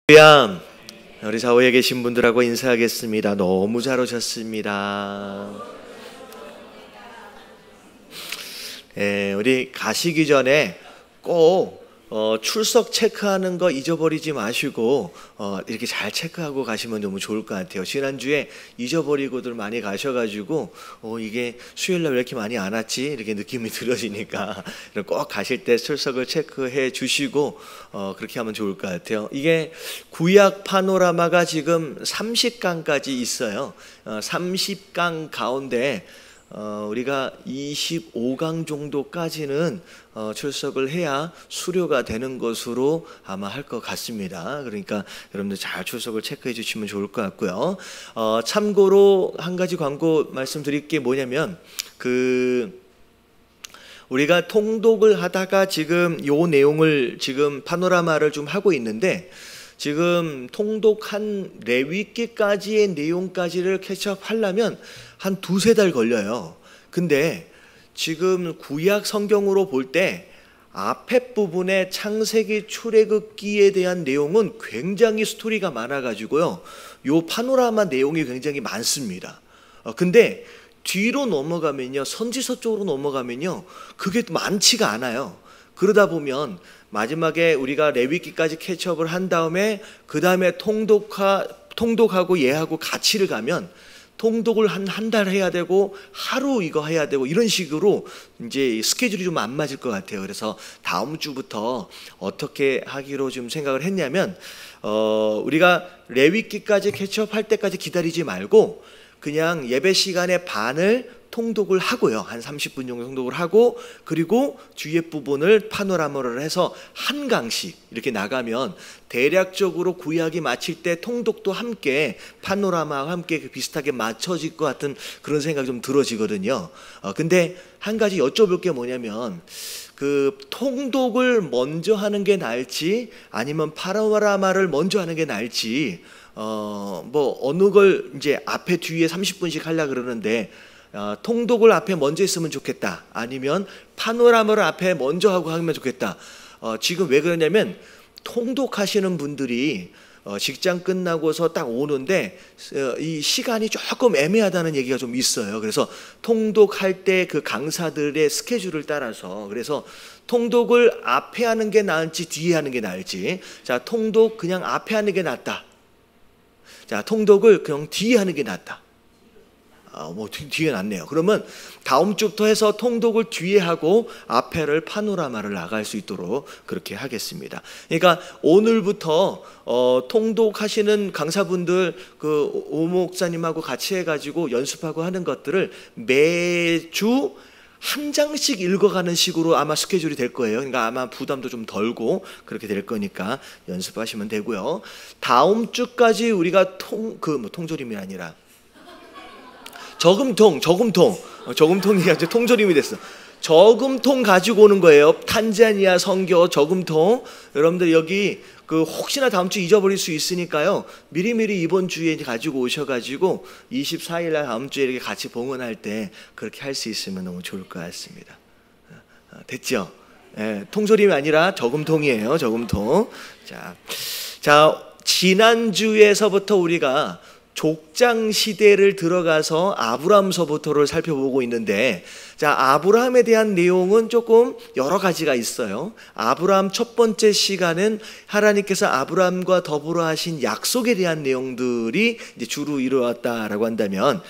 할렐루야. 우리 사회에 계신 분들하고 인사하겠습니다. 너무 잘 오셨습니다. 우리 가시기 전에 꼭 출석 체크하는 거 잊어버리지 마시고 이렇게 잘 체크하고 가시면 너무 좋을 것 같아요. 지난주에 잊어버리고들 많이 가셔가지고 이게 수요일날 왜 이렇게 많이 안 왔지? 이렇게 느낌이 들어지니까 꼭 가실 때 출석을 체크해 주시고 그렇게 하면 좋을 것 같아요. 이게 구약 파노라마가 지금 30강까지 있어요. 30강 가운데 우리가 25강 정도까지는 출석을 해야 수료가 되는 것으로 아마 할 것 같습니다. 그러니까 여러분들 잘 출석을 체크해 주시면 좋을 것 같고요. 참고로 한 가지 광고 말씀드릴 게 뭐냐면 우리가 통독을 하다가 지금 요 내용을 지금 파노라마를 좀 하고 있는데 지금 통독한 레위기까지의 내용까지를 캐치업하려면 한 두세 달 걸려요. 근데 지금 구약 성경으로 볼 때 앞에 부분에 창세기 출애굽기에 대한 내용은 굉장히 스토리가 많아가지고요. 요 파노라마 내용이 굉장히 많습니다. 근데 뒤로 넘어가면요, 선지서 쪽으로 넘어가면요, 그게 많지가 않아요. 그러다 보면 마지막에 우리가 레위기까지 캐치업을 한 다음에 그 다음에 통독하고 얘하고 같이를 가면 통독을 한 달 해야 되고 하루 이거 해야 되고 이런 식으로 이제 스케줄이 좀 안 맞을 것 같아요. 그래서 다음 주부터 어떻게 하기로 좀 생각을 했냐면 우리가 레위기까지 캐치업할 때까지 기다리지 말고 그냥 예배 시간의 반을 통독을 하고요. 한 30분 정도 통독을 하고 그리고 뒤에 부분을 파노라마를 해서 한 강씩 이렇게 나가면 대략적으로 구약이 마칠 때 통독도 함께 파노라마와 함께 비슷하게 맞춰질 것 같은 그런 생각이 좀 들어지거든요. 근데 한 가지 여쭤볼 게 뭐냐면 통독을 먼저 하는 게 나을지 아니면 파노라마를 먼저 하는 게 나을지 어느 걸 이제 앞에 뒤에 30분씩 하려고 그러는데 통독을 앞에 먼저 했으면 좋겠다 아니면 파노라마를 앞에 먼저 하고 하면 좋겠다. 지금 왜 그러냐면 통독하시는 분들이 직장 끝나고서 딱 오는데 이 시간이 조금 애매하다는 얘기가 좀 있어요. 그래서 통독할 때 그 강사들의 스케줄을 따라서 그래서 통독을 앞에 하는 게 나을지 뒤에 하는 게 나을지, 자 통독 그냥 앞에 하는 게 낫다, 자 통독을 그냥 뒤에 하는 게 낫다. 뒤에 놨네요. 그러면 다음 주부터 해서 통독을 뒤에 하고 앞에를 파노라마를 나갈 수 있도록 그렇게 하겠습니다. 그러니까 오늘부터 통독하시는 강사분들 오 목사님하고 같이 해가지고 연습하고 하는 것들을 매주 한 장씩 읽어가는 식으로 아마 스케줄이 될 거예요. 그러니까 아마 부담도 좀 덜고 그렇게 될 거니까 연습하시면 되고요. 다음 주까지 우리가 통조림이 아니라 저금통이 이제 통조림이 됐어. 저금통 가지고 오는 거예요. 탄자니아 선교 저금통. 여러분들 여기 혹시나 다음 주 잊어버릴 수 있으니까요. 미리미리 이번 주에 가지고 오셔가지고 24일 날 다음 주에 이렇게 같이 봉헌할 때 그렇게 할 수 있으면 너무 좋을 것 같습니다. 됐죠? 통조림이 아니라 저금통이에요. 저금통. 자 지난주에서부터 우리가 족장 시대를 들어가서 아브라함서부터를 살펴보고 있는데, 자 아브라함에 대한 내용은 조금 여러 가지가 있어요. 아브라함 첫 번째 시간은 하나님께서 아브라함과 더불어 하신 약속에 대한 내용들이 이제 주로 이루어졌다라고 한다면,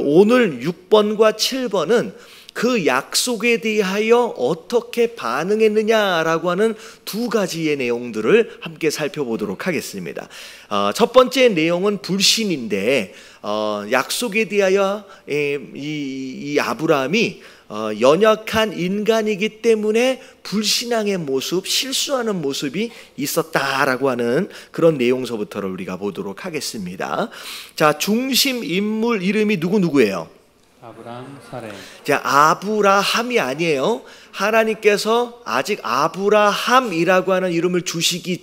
오늘 6번과 7번은 그 약속에 대하여 어떻게 반응했느냐라고 하는 두 가지의 내용들을 함께 살펴보도록 하겠습니다. 첫 번째 내용은 불신인데, 약속에 대하여 이 아브라함이 연약한 인간이기 때문에 불신앙의 모습, 실수하는 모습이 있었다라고 하는 그런 내용서부터를 우리가 보도록 하겠습니다. 자, 중심 인물 이름이 누구예요? 아브람 사레. 자, 아브라함이 아니에요. 하나님께서 아직 아브라함이라고 하는 이름을 주시기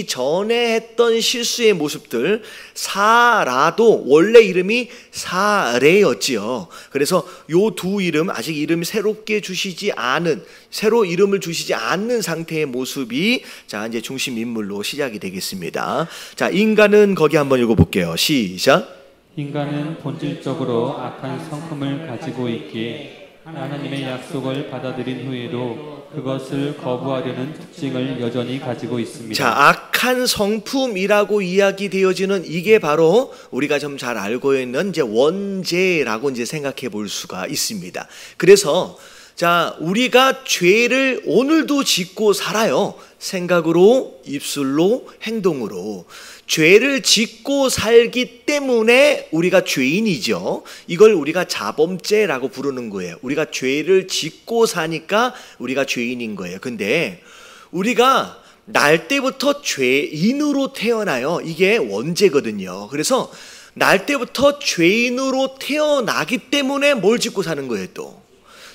전에 했던 실수의 모습들. 사라도 원래 이름이 사레였지요. 그래서 요 두 이름, 아직 이름이 새롭게 주시지 않은, 새로 이름을 주시지 않는 상태의 모습이 자, 이제 중심 인물로 시작이 되겠습니다. 자, 인간은 거기 한번 읽어볼게요. 시작. 인간은 본질적으로 악한 성품을 가지고 있기에 하나님의 약속을 받아들인 후에도 그것을 거부하려는 특징을 여전히 가지고 있습니다. 자, 악한 성품이라고 이야기되어지는 이게 바로 우리가 좀 잘 알고 있는 이제 원죄라고 이제 생각해 볼 수가 있습니다. 그래서 자, 우리가 죄를 오늘도 짓고 살아요. 생각으로, 입술로, 행동으로. 죄를 짓고 살기 때문에 우리가 죄인이죠. 이걸 우리가 자범죄라고 부르는 거예요. 우리가 죄를 짓고 사니까 우리가 죄인인 거예요. 근데 우리가 날 때부터 죄인으로 태어나요. 이게 원죄거든요. 그래서 날 때부터 죄인으로 태어나기 때문에 뭘 짓고 사는 거예요, 또.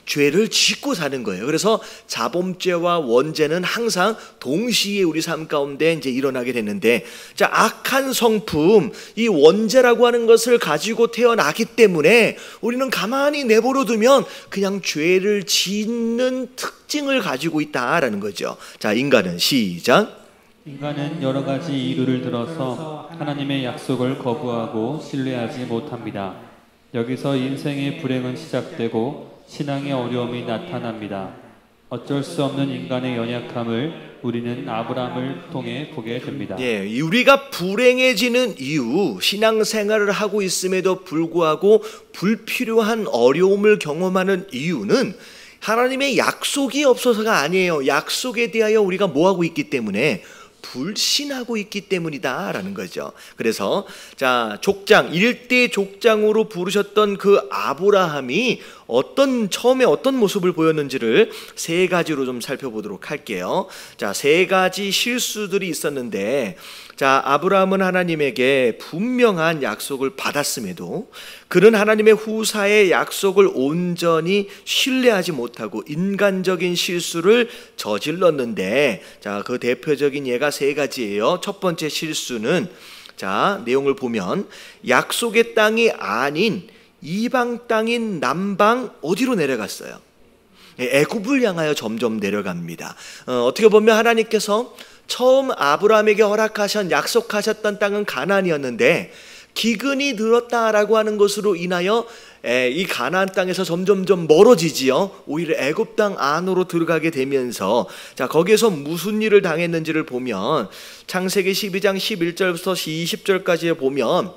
죄를 짓고 사는 거예요. 그래서 자범죄와 원죄는 항상 동시에 우리 삶 가운데 이제 일어나게 되는데, 자, 악한 성품, 이 원죄라고 하는 것을 가지고 태어나기 때문에 우리는 가만히 내버려 두면 그냥 죄를 짓는 특징을 가지고 있다라는 거죠. 자, 인간은 시작. 인간은 여러 가지 이유를 들어서 하나님의 약속을 거부하고 신뢰하지 못합니다. 여기서 인생의 불행은 시작되고 신앙의 어려움이 나타납니다. 어쩔 수 없는 인간의 연약함을 우리는 아브라함을 통해 보게 됩니다. 예, 우리가 불행해지는 이유, 신앙생활을 하고 있음에도 불구하고 불필요한 어려움을 경험하는 이유는 하나님의 약속이 없어서가 아니에요. 약속에 대하여 우리가 뭐하고 있기 때문에? 불신하고 있기 때문이다라는 거죠. 그래서 자, 족장, 일대 족장으로 부르셨던 그 아브라함이 처음에 어떤 모습을 보였는지를 세 가지로 좀 살펴보도록 할게요. 자, 세 가지 실수들이 있었는데, 자, 아브라함은 하나님에게 분명한 약속을 받았음에도 그는 하나님의 후사의 약속을 온전히 신뢰하지 못하고 인간적인 실수를 저질렀는데, 자, 그 대표적인 예가 세 가지예요. 첫 번째 실수는, 자, 내용을 보면 약속의 땅이 아닌 이방 땅인 남방 어디로 내려갔어요? 애굽을 향하여 점점 내려갑니다. 어떻게 보면 하나님께서 처음 아브라함에게 약속하셨던 땅은 가나안이었는데 기근이 들었다라고 하는 것으로 인하여 이 가나안 땅에서 점점점 멀어지지요. 오히려 애굽 땅 안으로 들어가게 되면서, 자, 거기에서 무슨 일을 당했는지를 보면 창세기 12장 11절부터 20절까지 보면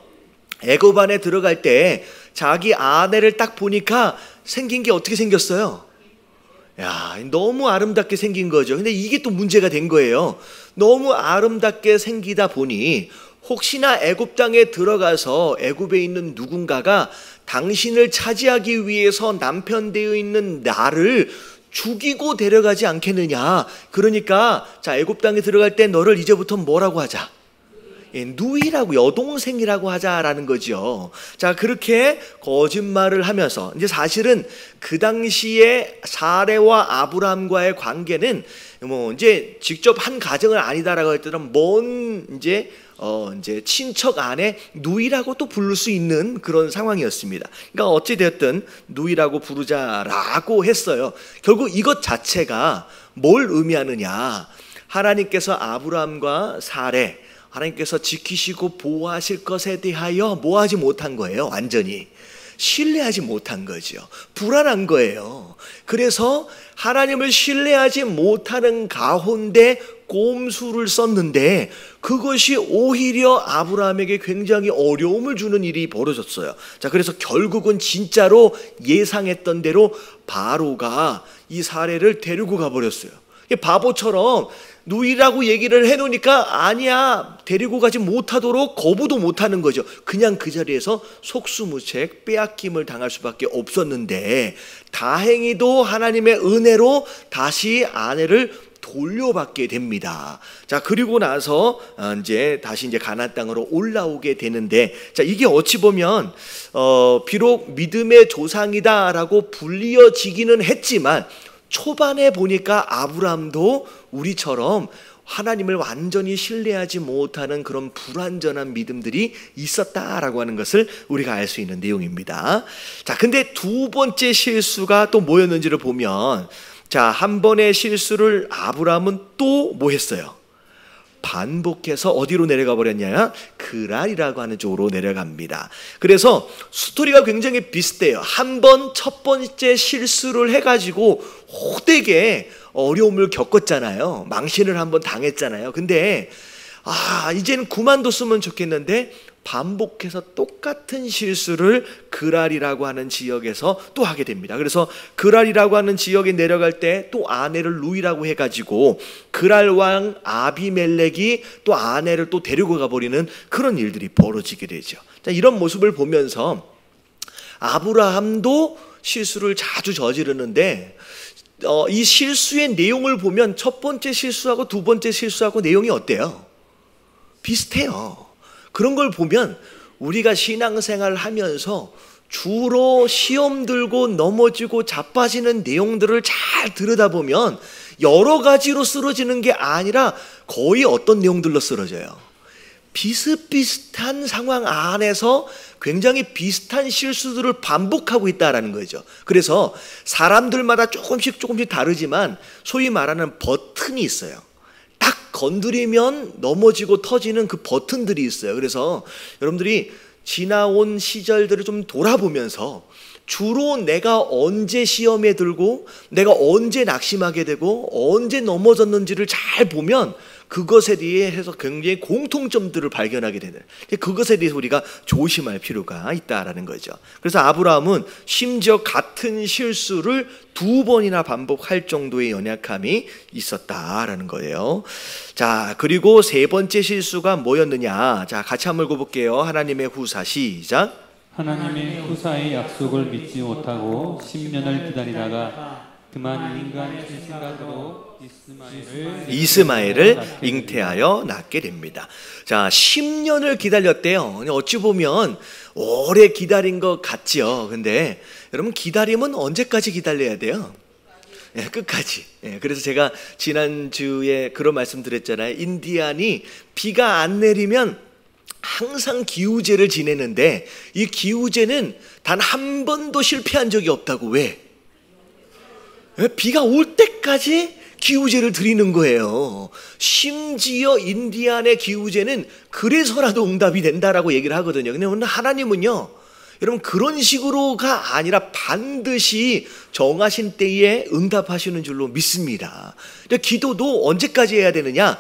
애굽 안에 들어갈 때 자기 아내를 딱 보니까 생긴 게 어떻게 생겼어요? 야, 너무 아름답게 생긴 거죠. 근데 이게 또 문제가 된 거예요. 너무 아름답게 생기다 보니 혹시나 애굽 땅에 들어가서 애굽에 있는 누군가가 당신을 차지하기 위해서 남편 되어 있는 나를 죽이고 데려가지 않겠느냐. 그러니까 자, 애굽 땅에 들어갈 때 너를 이제부터 뭐라고 하자? 누이라고, 여동생이라고 하자라는 거죠. 자, 그렇게 거짓말을 하면서, 이제 사실은 그 당시에 사레와 아브람과의 관계는 이제 직접 한 가정은 아니다라고 했더니 이제 친척 안에 누이라고 또 부를 수 있는 그런 상황이었습니다. 그러니까 어찌되었든 누이라고 부르자라고 했어요. 결국 이것 자체가 뭘 의미하느냐? 하나님께서 아브람과 사레, 하나님께서 지키시고 보호하실 것에 대하여 뭐하지 못한 거예요. 완전히 신뢰하지 못한 거죠. 불안한 거예요. 그래서 하나님을 신뢰하지 못하는 가운데 꼼수를 썼는데 그것이 오히려 아브라함에게 굉장히 어려움을 주는 일이 벌어졌어요. 자, 그래서 결국은 진짜로 예상했던 대로 바로가 이 사례를 데리고 가버렸어요. 바보처럼 누이라고 얘기를 해놓으니까 아니야, 데리고 가지 못하도록 거부도 못하는 거죠. 그냥 그 자리에서 속수무책 빼앗김을 당할 수밖에 없었는데, 다행히도 하나님의 은혜로 다시 아내를 돌려받게 됩니다. 자, 그리고 나서 다시 가나안 땅으로 올라오게 되는데, 자, 이게 어찌 보면 비록 믿음의 조상이다라고 불리어지기는 했지만, 초반에 보니까 아브라함도 우리처럼 하나님을 완전히 신뢰하지 못하는 그런 불완전한 믿음들이 있었다라고 하는 것을 우리가 알 수 있는 내용입니다. 자, 근데 두 번째 실수가 또 뭐였는지를 보면, 자, 한 번의 실수를 아브라함은 또 뭐 했어요? 반복해서 어디로 내려가 버렸냐? 그랄이라고 하는 쪽으로 내려갑니다. 그래서 스토리가 굉장히 비슷해요. 한 번 첫 번째 실수를 해가지고 호되게 어려움을 겪었잖아요. 망신을 한번 당했잖아요. 근데 이제는 그만뒀으면 좋겠는데 반복해서 똑같은 실수를 그랄이라고 하는 지역에서 또 하게 됩니다. 그래서 그랄이라고 하는 지역에 내려갈 때 또 아내를 루이라고 해가지고 그랄 왕 아비멜렉이 또 아내를 또 데리고 가버리는 그런 일들이 벌어지게 되죠. 자, 이런 모습을 보면서 아브라함도 실수를 자주 저지르는데, 이 실수의 내용을 보면 첫 번째 실수하고 두 번째 실수하고 내용이 어때요? 비슷해요. 그런 걸 보면 우리가 신앙생활을 하면서 주로 시험 들고 넘어지고 자빠지는 내용들을 잘 들여다보면 여러 가지로 쓰러지는 게 아니라 거의 어떤 내용들로 쓰러져요? 비슷비슷한 상황 안에서 굉장히 비슷한 실수들을 반복하고 있다는 거죠. 그래서 사람들마다 조금씩 다르지만 소위 말하는 버튼이 있어요. 딱 건드리면 넘어지고 터지는 그 버튼들이 있어요. 그래서 여러분들이 지나온 시절들을 좀 돌아보면서 주로 내가 언제 시험에 들고 내가 언제 낙심하게 되고 언제 넘어졌는지를 잘 보면 그것에 대해서 굉장히 공통점들을 발견하게 되는, 그것에 대해서 우리가 조심할 필요가 있다라는 거죠. 그래서 아브라함은 심지어 같은 실수를 두 번이나 반복할 정도의 연약함이 있었다라는 거예요. 자, 그리고 세 번째 실수가 뭐였느냐? 자, 같이 한번 읽어볼게요. 하나님의 후사, 시작. 하나님의 후사의 약속을 믿지 못하고 10년을 기다리다가 그만 인간 생각으로 이스마엘을 잉태하여 낳게 됩니다. 자, 10년을 기다렸대요. 어찌 보면 오래 기다린 것 같지요. 근데 여러분, 기다림은 언제까지 기다려야 돼요? 끝까지. 그래서 제가 지난주에 그런 말씀 드렸잖아요. 인디안이 비가 안 내리면 항상 기우제를 지내는데 이 기우제는 단 한 번도 실패한 적이 없다고. 왜? 비가 올 때까지 기우제를 드리는 거예요. 심지어 인디안의 기우제는 그래서라도 응답이 된다라고 얘기를 하거든요. 근데 하나님은요, 여러분, 그런 식으로가 아니라 반드시 정하신 때에 응답하시는 줄로 믿습니다. 기도도 언제까지 해야 되느냐?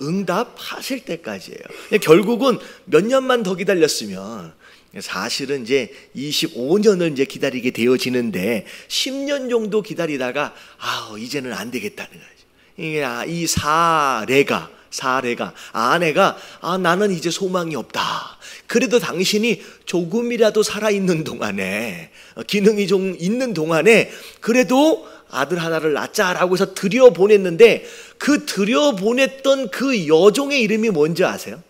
응답하실 때까지예요. 결국은 몇 년만 더 기다렸으면 사실은 이제 25년을 이제 기다리게 되어지는데 10년 정도 기다리다가 이제는 안 되겠다는 거죠. 이 사례가 아내가 나는 이제 소망이 없다. 그래도 당신이 조금이라도 살아있는 동안에, 기능이 좀 있는 동안에 그래도 아들 하나를 낳자라고 해서 들여보냈는데, 그 들여보냈던 그 여종의 이름이 뭔지 아세요?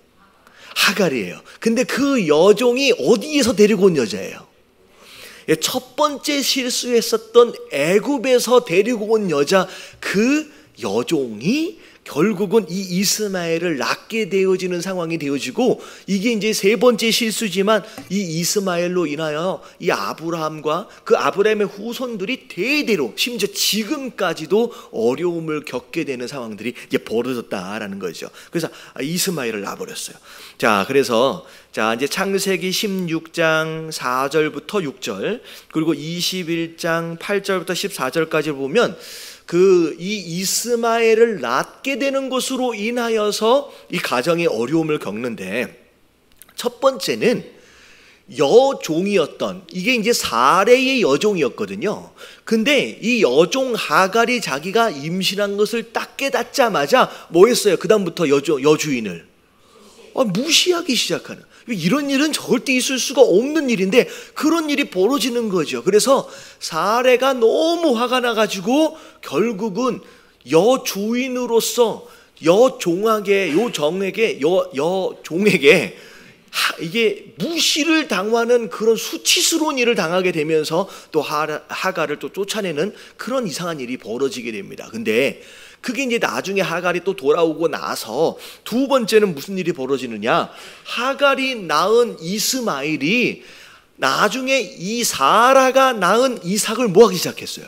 하갈이에요. 근데 그 여종이 어디에서 데리고 온 여자예요? 첫 번째 실수했었던 애굽에서 데리고 온 여자, 그 여종이 결국은 이 이스마엘을 낳게 되어지는 상황이 되어지고, 이게 이제 세 번째 실수지만 이 이스마엘로 인하여 이 아브라함과 그 아브라함의 후손들이 대대로 심지어 지금까지도 어려움을 겪게 되는 상황들이 이제 벌어졌다라는 거죠. 그래서 이스마엘을 낳아버렸어요. 자, 그래서 이제 창세기 16장 4절부터 6절 그리고 21장 8절부터 14절까지 보면 이 이스마엘을 낳게 되는 것으로 인하여서 이 가정의 어려움을 겪는데, 첫 번째는 여종이었던, 이게 이제 사레의 여종이었거든요. 근데 이 여종 하갈이 자기가 임신한 것을 딱 깨닫자마자 뭐 했어요? 그 다음부터 여주인을 무시하기 시작하는, 이런 일은 절대 있을 수가 없는 일인데 그런 일이 벌어지는 거죠. 그래서 사레가 너무 화가 나가지고 결국은 여주인으로서 여종에게 이게 무시를 당하는 그런 수치스러운 일을 당하게 되면서 또 하갈을 또 쫓아내는 그런 이상한 일이 벌어지게 됩니다. 근데 그게 이제 나중에 하갈이 또 돌아오고 나서 두 번째는 무슨 일이 벌어지느냐, 하갈이 낳은 이스마엘이 나중에 이 사라가 낳은 이삭을 뭐 하기 시작했어요?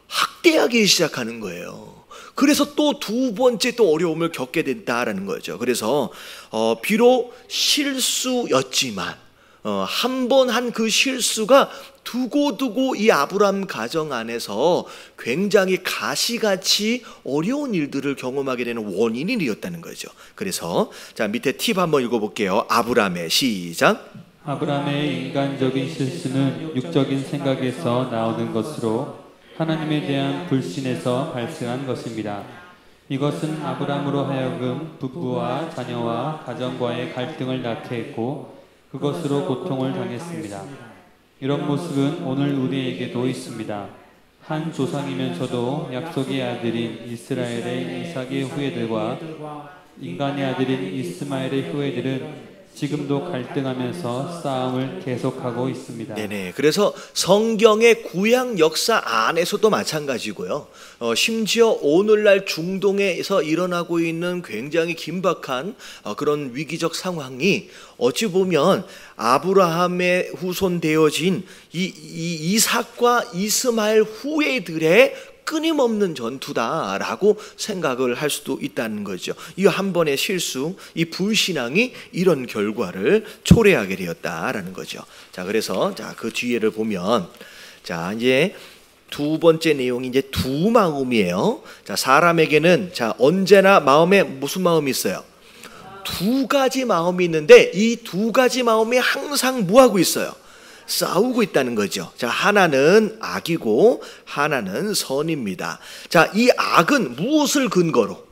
학대하기 시작하는 거예요. 그래서 또 두 번째 또 어려움을 겪게 된다라는 거죠. 그래서 비록 실수였지만 한 번 한 그 실수가 두고두고 이 아브람 가정 안에서 굉장히 가시같이 어려운 일들을 경험하게 되는 원인이 되었다는 거죠. 그래서 자, 밑에 팁 한번 읽어볼게요. 아브람의 시작. 아브람의 인간적인 실수는 육적인 생각에서 나오는 것으로 하나님에 대한 불신에서 발생한 것입니다. 이것은 아브람으로 하여금 부부와 자녀와 가정과의 갈등을 낳게 했고 그것으로 고통을 당했습니다. 이런 모습은 오늘 우리에게도 있습니다. 한 조상이면서도 약속의 아들인 이스라엘의 이삭의 후예들과 인간의 아들인 이스마엘의 후예들은 지금도 갈등하면서 싸움을 계속하고 있습니다. 네네. 그래서 성경의 구약 역사 안에서도 마찬가지고요. 심지어 오늘날 중동에서 일어나고 있는 굉장히 긴박한 그런 위기적 상황이 어찌 보면 아브라함의 후손 되어진 이 이삭과 이스마엘 후예들의 끊임없는 전투다라고 생각을 할 수도 있다는 거죠. 이 한 번의 실수, 이 불신앙이 이런 결과를 초래하게 되었다라는 거죠. 자, 그래서 그 뒤에를 보면 자, 이제 두 번째 내용이 이제 두 마음이에요. 자, 사람에게는 언제나 마음에 무슨 마음이 있어요? 두 가지 마음이 있는데 이 두 가지 마음이 항상 뭐 하고 있어요? 싸우고 있다는 거죠. 자, 하나는 악이고 하나는 선입니다. 자, 이 악은 무엇을 근거로?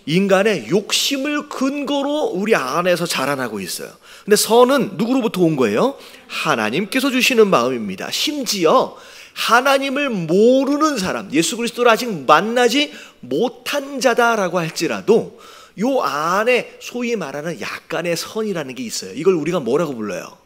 인간의 욕심을 근거로 우리 안에서 자라나고 있어요. 근데 선은 누구로부터 온 거예요? 하나님께서 주시는 마음입니다. 심지어 하나님을 모르는 사람, 예수 그리스도를 아직 만나지 못한 자다라고 할지라도 요 안에 소위 말하는 약간의 선이라는 게 있어요. 이걸 우리가 뭐라고 불러요?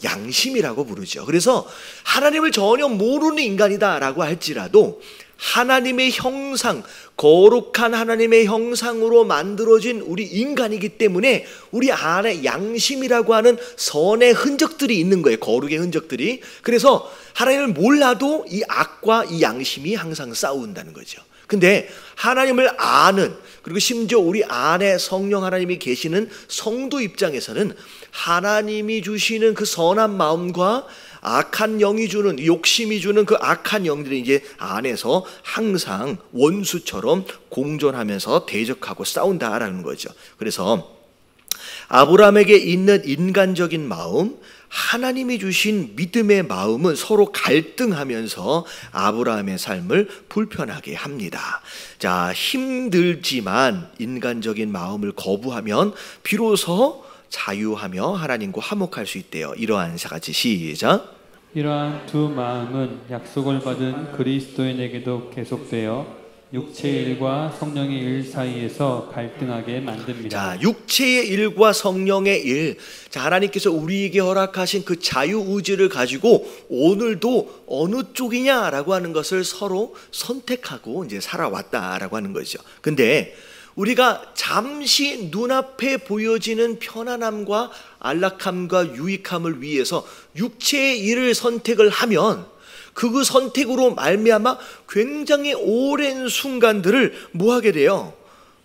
양심이라고 부르죠. 그래서 하나님을 전혀 모르는 인간이다라고 할지라도 하나님의 형상, 거룩한 하나님의 형상으로 만들어진 우리 인간이기 때문에 우리 안에 양심이라고 하는 선의 흔적들이 있는 거예요. 거룩의 흔적들이. 그래서 하나님을 몰라도 이 악과 이 양심이 항상 싸운다는 거죠. 근데 하나님을 아는, 그리고 심지어 우리 안에 성령 하나님이 계시는 성도 입장에서는 하나님이 주시는 그 선한 마음과 악한 영이 주는, 욕심이 주는 그 악한 영들이 이제 안에서 항상 원수처럼 공존하면서 대적하고 싸운다라는 거죠. 그래서 아브라함에게 있는 인간적인 마음, 하나님이 주신 믿음의 마음은 서로 갈등하면서 아브라함의 삶을 불편하게 합니다. 자, 힘들지만 인간적인 마음을 거부하면 비로소 자유하며 하나님과 화목할 수 있대요. 이러한 같이 시작. 이러한 두 마음은 약속을 받은 그리스도인에게도 계속되어 육체의 일과 성령의 일 사이에서 갈등하게 만듭니다. 자, 육체의 일과 성령의 일. 자, 하나님께서 우리에게 허락하신 그 자유의지를 가지고 오늘도 어느 쪽이냐라고 하는 것을 서로 선택하고 이제 살아왔다라고 하는 거죠. 근데 우리가 잠시 눈앞에 보여지는 편안함과 안락함과 유익함을 위해서 육체의 일을 선택을 하면 그 선택으로 말미암아 굉장히 오랜 순간들을 뭐 하게 돼요?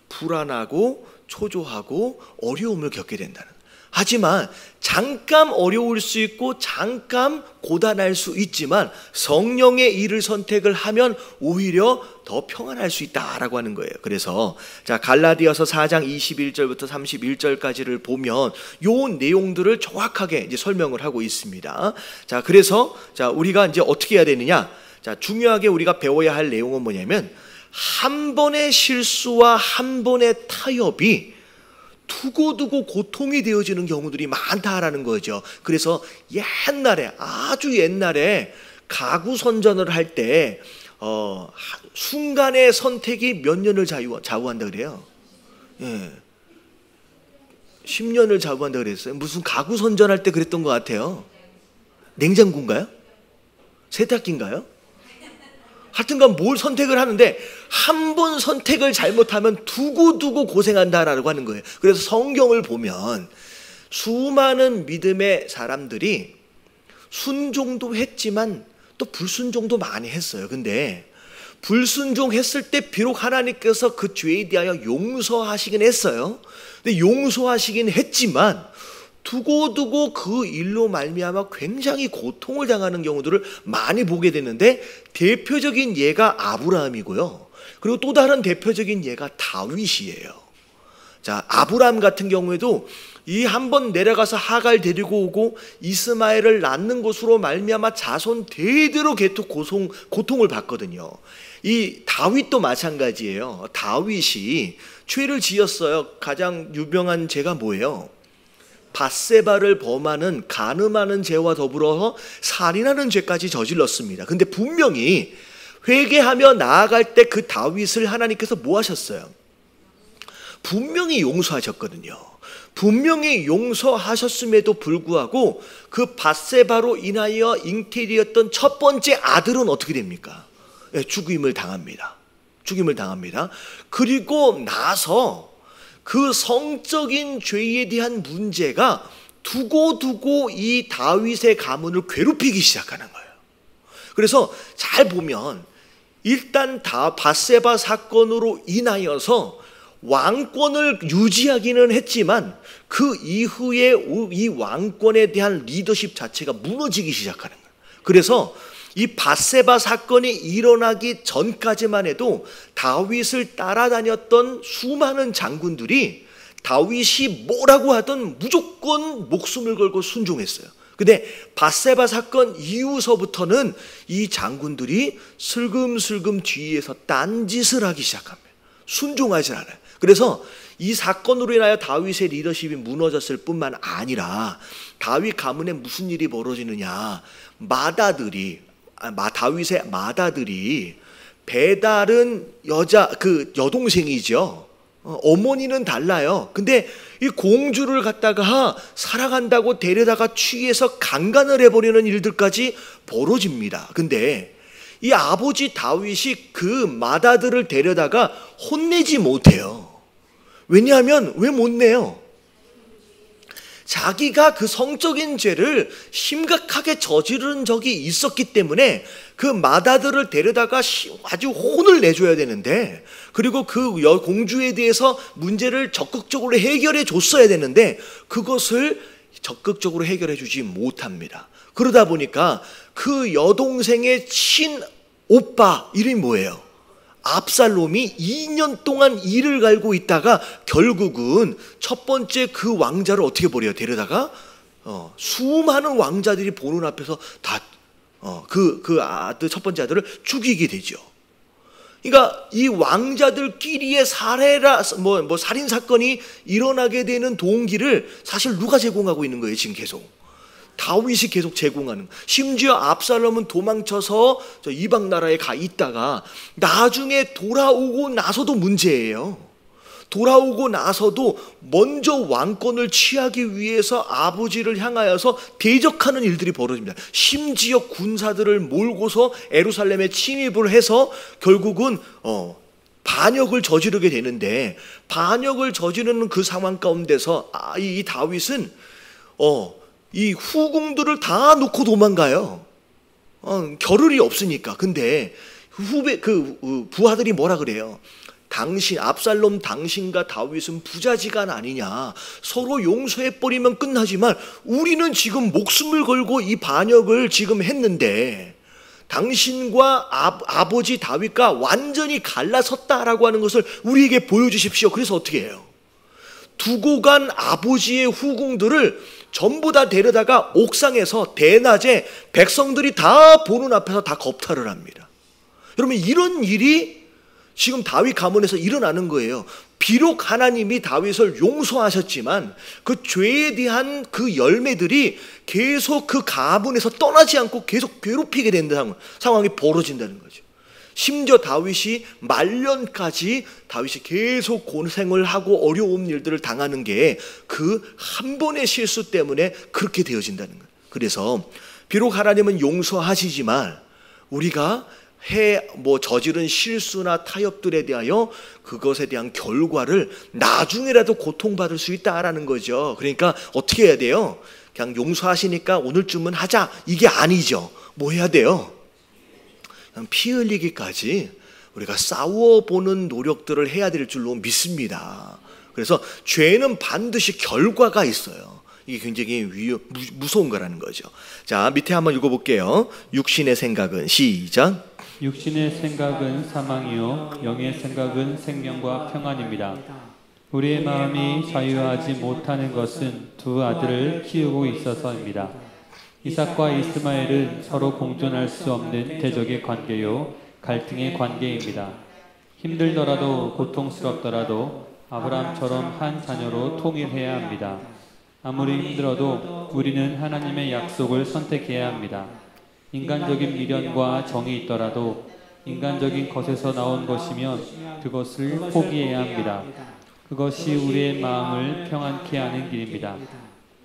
불안하고 초조하고 어려움을 겪게 된다는. 하지만 잠깐 어려울 수 있고 잠깐 고단할 수 있지만 성령의 일을 선택을 하면 오히려 더 평안할 수 있다라고 하는 거예요. 그래서 자, 갈라디아서 4장 21절부터 31절까지를 보면 요 내용들을 정확하게 이제 설명을 하고 있습니다. 자, 그래서 자, 우리가 이제 어떻게 해야 되느냐? 자, 중요하게 우리가 배워야 할 내용은 뭐냐면 한 번의 실수와 한 번의 타협이 두고두고 고통이 되어지는 경우들이 많다라는 거죠. 그래서 옛날에, 아주 옛날에 가구 선전을 할 때 순간의 선택이 몇 년을 좌우한다 그래요. 예. 10년을 좌우한다 그랬어요. 무슨 가구 선전할 때 그랬던 것 같아요. 냉장고인가요? 세탁기인가요? 하여튼간 뭘 선택을 하는데 한 번 선택을 잘못하면 두고두고 고생한다라고 하는 거예요. 그래서 성경을 보면 수많은 믿음의 사람들이 순종도 했지만 또 불순종도 많이 했어요. 근데 불순종했을 때 비록 하나님께서 그 죄에 대하여 용서하시긴 했어요. 근데 용서하시긴 했지만 두고두고 그 일로 말미암아 굉장히 고통을 당하는 경우들을 많이 보게 되는데 대표적인 예가 아브라함이고요. 그리고 또 다른 대표적인 예가 다윗이에요. 자, 아브라함 같은 경우에도 이 한번 내려가서 하갈 데리고 오고 이스마엘을 낳는 것으로 말미암아 자손 대대로 계속 고통을 받거든요. 이 다윗도 마찬가지예요. 다윗이 죄를 지었어요. 가장 유명한 죄가 뭐예요? 밧세바를 범하는 간음하는 죄와 더불어서 살인하는 죄까지 저질렀습니다. 근데 분명히 회개하며 나아갈 때 그 다윗을 하나님께서 뭐 하셨어요? 분명히 용서하셨거든요. 분명히 용서하셨음에도 불구하고 그 밧세바로 인하여 잉태되었던 첫 번째 아들은 어떻게 됩니까? 죽임을 당합니다. 죽임을 당합니다. 그리고 나서 그 성적인 죄에 대한 문제가 두고두고 이 다윗의 가문을 괴롭히기 시작하는 거예요. 그래서 잘 보면 일단 밧세바 사건으로 인하여서 왕권을 유지하기는 했지만 그 이후에 이 왕권에 대한 리더십 자체가 무너지기 시작하는 거예요. 그래서 이 밧세바 사건이 일어나기 전까지만 해도 다윗을 따라다녔던 수많은 장군들이 다윗이 뭐라고 하든 무조건 목숨을 걸고 순종했어요. 근데 밧세바 사건 이후서부터는 이 장군들이 슬금슬금 뒤에서 딴짓을 하기 시작합니다. 순종하지 않아요. 그래서 이 사건으로 인하여 다윗의 리더십이 무너졌을 뿐만 아니라 다윗 가문에 무슨 일이 벌어지느냐, 다윗의 마다들이 배달은 여동생이죠. 어머니는 달라요. 근데 이 공주를 갖다가 사랑한다고 데려다가 취해서 강간을 해버리는 일들까지 벌어집니다. 근데 이 아버지 다윗이 그 마다들을 데려다가 혼내지 못해요. 왜냐하면 왜 못 내요? 자기가 그 성적인 죄를 심각하게 저지른 적이 있었기 때문에 그 마다들을 데려다가 아주 혼을 내줘야 되는데, 그리고 그 공주에 대해서 문제를 적극적으로 해결해 줬어야 되는데 그것을 적극적으로 해결해 주지 못합니다. 그러다 보니까 그 여동생의 친오빠 이름이 뭐예요? 압살롬이 2년 동안 이를 갈고 있다가 결국은 첫 번째 그 왕자를 어떻게 버려요? 데려다가 수많은 왕자들이 보는 앞에서 다 아들 첫 번째 아들을 죽이게 되죠. 그러니까 이 왕자들끼리의 살인 사건이 일어나게 되는 동기를 사실 누가 제공하고 있는 거예요? 지금 계속 다윗이 계속 제공하는. 심지어 압살롬은 도망쳐서 이방 나라에 가 있다가 나중에 돌아오고 나서도 문제예요. 돌아오고 나서도 먼저 왕권을 취하기 위해서 아버지를 향하여서 대적하는 일들이 벌어집니다. 심지어 군사들을 몰고서 예루살렘에 침입을 해서 결국은 반역을 저지르게 되는데, 반역을 저지르는 그 상황 가운데서 이 다윗은 이 후궁들을 다 놓고 도망가요. 겨를이 없으니까. 근데 부하들이 뭐라 그래요? 압살롬 당신과 다윗은 부자지간 아니냐. 서로 용서해버리면 끝나지만 우리는 지금 목숨을 걸고 이 반역을 지금 했는데 당신과 아버지 다윗과 완전히 갈라섰다라고 하는 것을 우리에게 보여주십시오. 그래서 어떻게 해요? 두고 간 아버지의 후궁들을 전부 다 데려다가 옥상에서 대낮에 백성들이 다 보는 앞에서 다 겁탈을 합니다. 여러분, 이런 일이 지금 다윗 가문에서 일어나는 거예요. 비록 하나님이 다윗을 용서하셨지만 그 죄에 대한 그 열매들이 계속 그 가문에서 떠나지 않고 계속 괴롭히게 된다는 상황이 벌어진다는 거죠. 심지어 다윗이 말년까지 다윗이 계속 고생을 하고 어려운 일들을 당하는 게 그 한 번의 실수 때문에 그렇게 되어진다는 거예요. 그래서 비록 하나님은 용서하시지만 우리가 저지른 실수나 타협들에 대하여 그것에 대한 결과를 나중에라도 고통받을 수 있다라는 거죠. 그러니까 어떻게 해야 돼요? 그냥 용서하시니까 오늘쯤은 하자, 이게 아니죠. 뭐 해야 돼요? 그냥 피 흘리기까지 우리가 싸워보는 노력들을 해야 될 줄로 믿습니다. 그래서 죄는 반드시 결과가 있어요. 이게 굉장히 무서운 거라는 거죠. 자, 밑에 한번 읽어볼게요. 육신의 생각은, 시작. 육신의 생각은 사망이요 영의 생각은 생명과 평안입니다. 우리의 마음이 자유하지 못하는 것은 두 아들을 키우고 있어서입니다. 이삭과 이스마엘은 서로 공존할 수 없는 대적의 관계요 갈등의 관계입니다. 힘들더라도 고통스럽더라도 아브라함처럼 한 자녀로 통일해야 합니다. 아무리 힘들어도 우리는 하나님의 약속을 선택해야 합니다. 인간적인 미련과 정이 있더라도 인간적인 것에서 나온 것이면 그것을 포기해야 합니다. 그것이 우리의 마음을 평안케 하는 길입니다.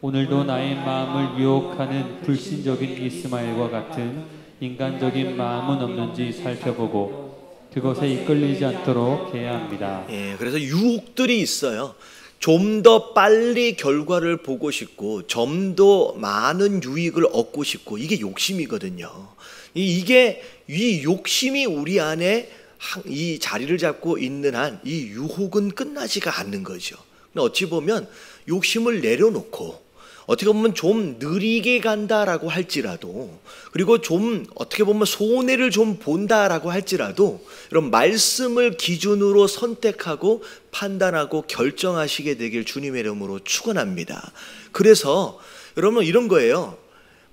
오늘도 나의 마음을 유혹하는 불신적인 이스마엘과 같은 인간적인 마음은 없는지 살펴보고 그것에 이끌리지 않도록 해야 합니다. 그래서 유혹들이 있어요. 좀 더 빨리 결과를 보고 싶고 좀 더 많은 유익을 얻고 싶고, 이게 욕심이거든요. 이게 이 욕심이 우리 안에 이 자리를 잡고 있는 한 이 유혹은 끝나지가 않는 거죠. 어찌 보면 욕심을 내려놓고 어떻게 보면 좀 느리게 간다라고 할지라도, 그리고 좀 어떻게 보면 손해를 좀 본다라고 할지라도, 이런 말씀을 기준으로 선택하고 판단하고 결정하시게 되길 주님의 이름으로 축원합니다. 그래서 여러분, 이런 거예요.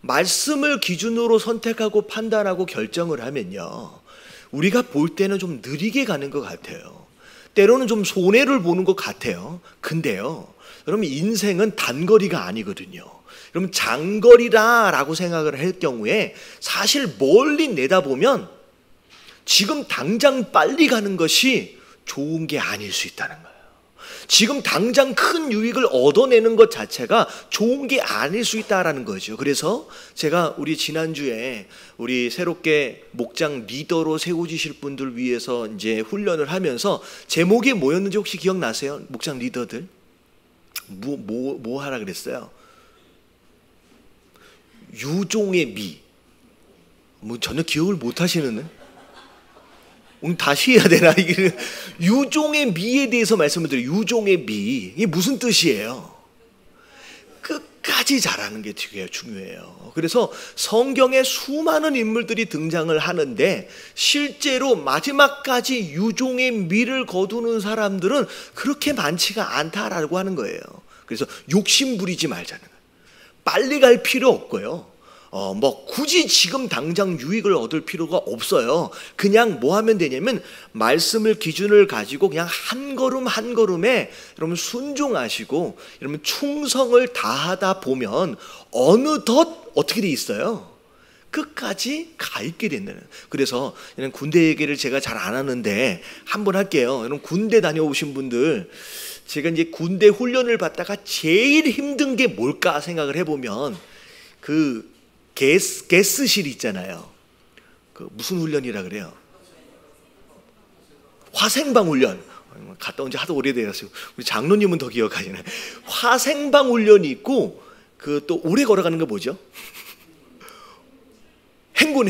말씀을 기준으로 선택하고 판단하고 결정을 하면요, 우리가 볼 때는 좀 느리게 가는 것 같아요. 때로는 좀 손해를 보는 것 같아요. 근데요, 여러분, 인생은 단거리가 아니거든요. 여러분, 장거리다라고 생각을 할 경우에 사실 멀리 내다보면 지금 당장 빨리 가는 것이 좋은 게 아닐 수 있다는 거예요. 지금 당장 큰 유익을 얻어내는 것 자체가 좋은 게 아닐 수 있다라는 거죠. 그래서 제가 우리 지난주에 우리 새롭게 목장 리더로 세워주실 분들 위해서 이제 훈련을 하면서 제목이 뭐였는지 혹시 기억나세요? 목장 리더들? 뭐 하라 그랬어요? 유종의 미. 전혀 기억을 못 하시는? 오늘 다시 해야 되나? 유종의 미에 대해서 말씀을 드려요. 유종의 미. 이게 무슨 뜻이에요? 끝까지 잘하는 게 되게 중요해요. 그래서 성경에 수많은 인물들이 등장을 하는데 실제로 마지막까지 유종의 미를 거두는 사람들은 그렇게 많지가 않다라고 하는 거예요. 그래서 욕심 부리지 말자는 거예요. 빨리 갈 필요 없고요. 굳이 지금 당장 유익을 얻을 필요가 없어요. 그냥 뭐 하면 되냐면 말씀을 기준을 가지고 그냥 한 걸음 한 걸음에 여러분 순종하시고 여러분 충성을 다하다 보면 어느덧 어떻게 돼 있어요? 끝까지 가 있게 된다는. 그래서 이런 군대 얘기를 제가 잘 안 하는데 한번 할게요. 여러분 군대 다녀오신 분들, 제가 이제 군대 훈련을 받다가 제일 힘든 게 뭘까 생각을 해보면 그 게스실 있잖아요. 그 무슨 훈련이라 그래요? 화생방 훈련. 갔다 온 지 하도 오래돼가지고 우리 장로님은 더 기억하시나요? 화생방 훈련이 있고 그 또 오래 걸어가는 거 뭐죠? 행군.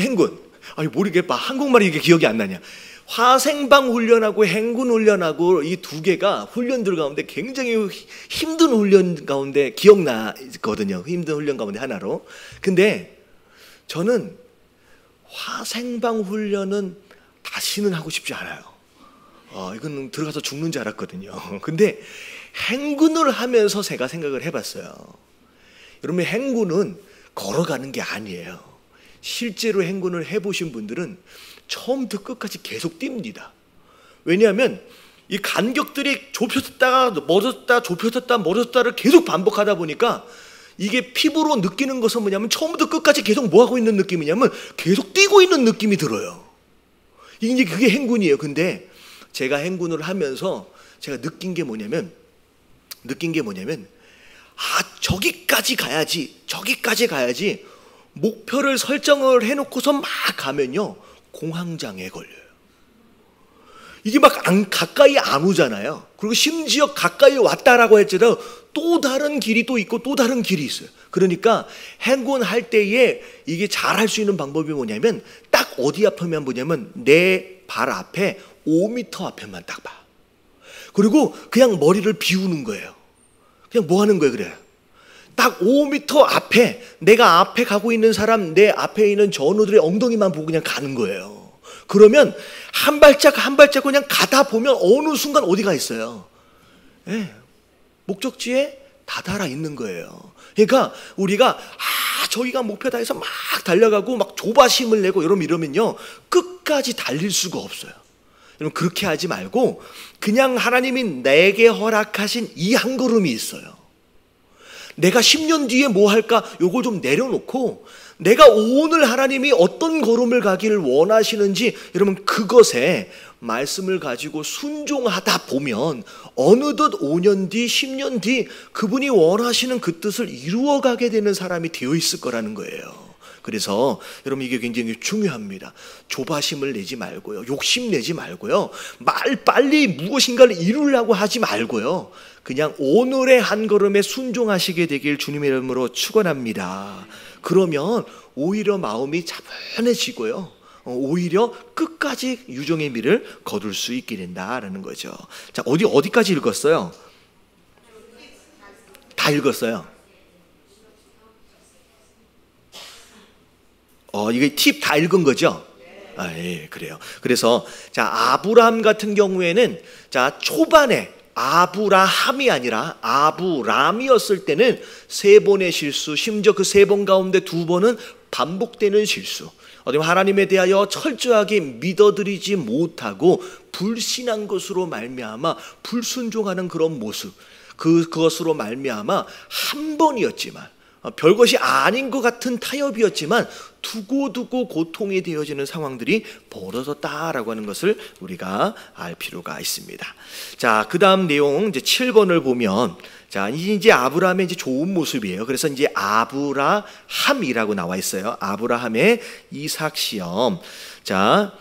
아니 모르겠다. 한국말이 이게 기억이 안 나냐? 화생방 훈련하고 행군 훈련하고 이 두 개가 훈련들 가운데 굉장히 힘든 훈련 가운데 기억나거든요. 힘든 훈련 가운데 하나로. 근데 저는 화생방 훈련은 다시는 하고 싶지 않아요. 이건 들어가서 죽는 줄 알았거든요. 근데 행군을 하면서 제가 생각을 해봤어요. 여러분, 행군은 걸어가는 게 아니에요. 실제로 행군을 해보신 분들은 처음부터 끝까지 계속 뜁니다. 왜냐하면 이 간격들이 좁혀졌다가 멀어졌다, 좁혀졌다, 멀어졌다를 계속 반복하다 보니까 이게 피부로 느끼는 것은 뭐냐면 처음부터 끝까지 계속 뭐 하고 있는 느낌이냐면 계속 뛰고 있는 느낌이 들어요. 이제 그게 행군이에요. 근데 제가 행군을 하면서 제가 느낀 게 뭐냐면 저기까지 가야지 목표를 설정을 해놓고서 막 가면요 공황장애 걸려요. 이게 막 가까이 안 오잖아요. 그리고 심지어 가까이 왔다라고 할지라도 또 다른 길이 또 있고 또 다른 길이 있어요. 그러니까 행군할 때에 이게 잘 할 수 있는 방법이 뭐냐면 딱 어디 앞에만 보냐면 내 발 앞에 5m 앞에만 딱 봐. 그리고 그냥 머리를 비우는 거예요. 그냥 뭐 하는 거예요? 그래요. 딱 5m 앞에 내가 앞에 가고 있는 사람, 내 앞에 있는 전우들의 엉덩이만 보고 그냥 가는 거예요. 그러면 한 발짝 한 발짝 그냥 가다 보면 어느 순간 어디가 있어요. 목적지에 다다라 있는 거예요. 그러니까 우리가 저기가 목표다 해서 막 달려가고 막 조바심을 내고 이러면요 끝까지 달릴 수가 없어요. 여러분, 그렇게 하지 말고 그냥 하나님이 내게 허락하신 이 한 걸음이 있어요. 내가 10년 뒤에 뭐 할까 요걸 좀 내려놓고 내가 오늘 하나님이 어떤 걸음을 가기를 원하시는지 여러분 그것에 말씀을 가지고 순종하다 보면 어느덧 5년 뒤 10년 뒤 그분이 원하시는 그 뜻을 이루어가게 되는 사람이 되어 있을 거라는 거예요. 그래서 여러분 이게 굉장히 중요합니다. 조바심을 내지 말고요, 욕심내지 말고요, 빨리 무엇인가를 이루려고 하지 말고요, 그냥 오늘의 한 걸음에 순종하시게 되길 주님의 이름으로 축원합니다. 그러면 오히려 마음이 차분해지고요, 오히려 끝까지 유종의 미를 거둘 수 있게 된다라는 거죠. 자, 어디까지 읽었어요? 다 읽었어요. 이게 팁 다 읽은 거죠? 예, 그래요. 그래서 자, 아브라함 같은 경우에는 자, 초반에 아브라함이 아니라 아브람이었을 때는 3번의 실수, 심지어 그 3번 가운데 2번은 반복되는 실수. 하나님에 대하여 철저하게 믿어드리지 못하고 불신한 것으로 말미암아 불순종하는 그런 모습, 그것으로 말미암아 한 번이었지만 별것이 아닌 것 같은 타협이었지만 두고두고 고통이 되어지는 상황들이 벌어졌다라고 하는 것을 우리가 알 필요가 있습니다. 자, 그 다음 내용 이제 7번을 보면 자, 이제 아브라함의 이제 좋은 모습이에요. 그래서 이제 아브라함이라고 나와 있어요. 아브라함의 이삭 시험. 자,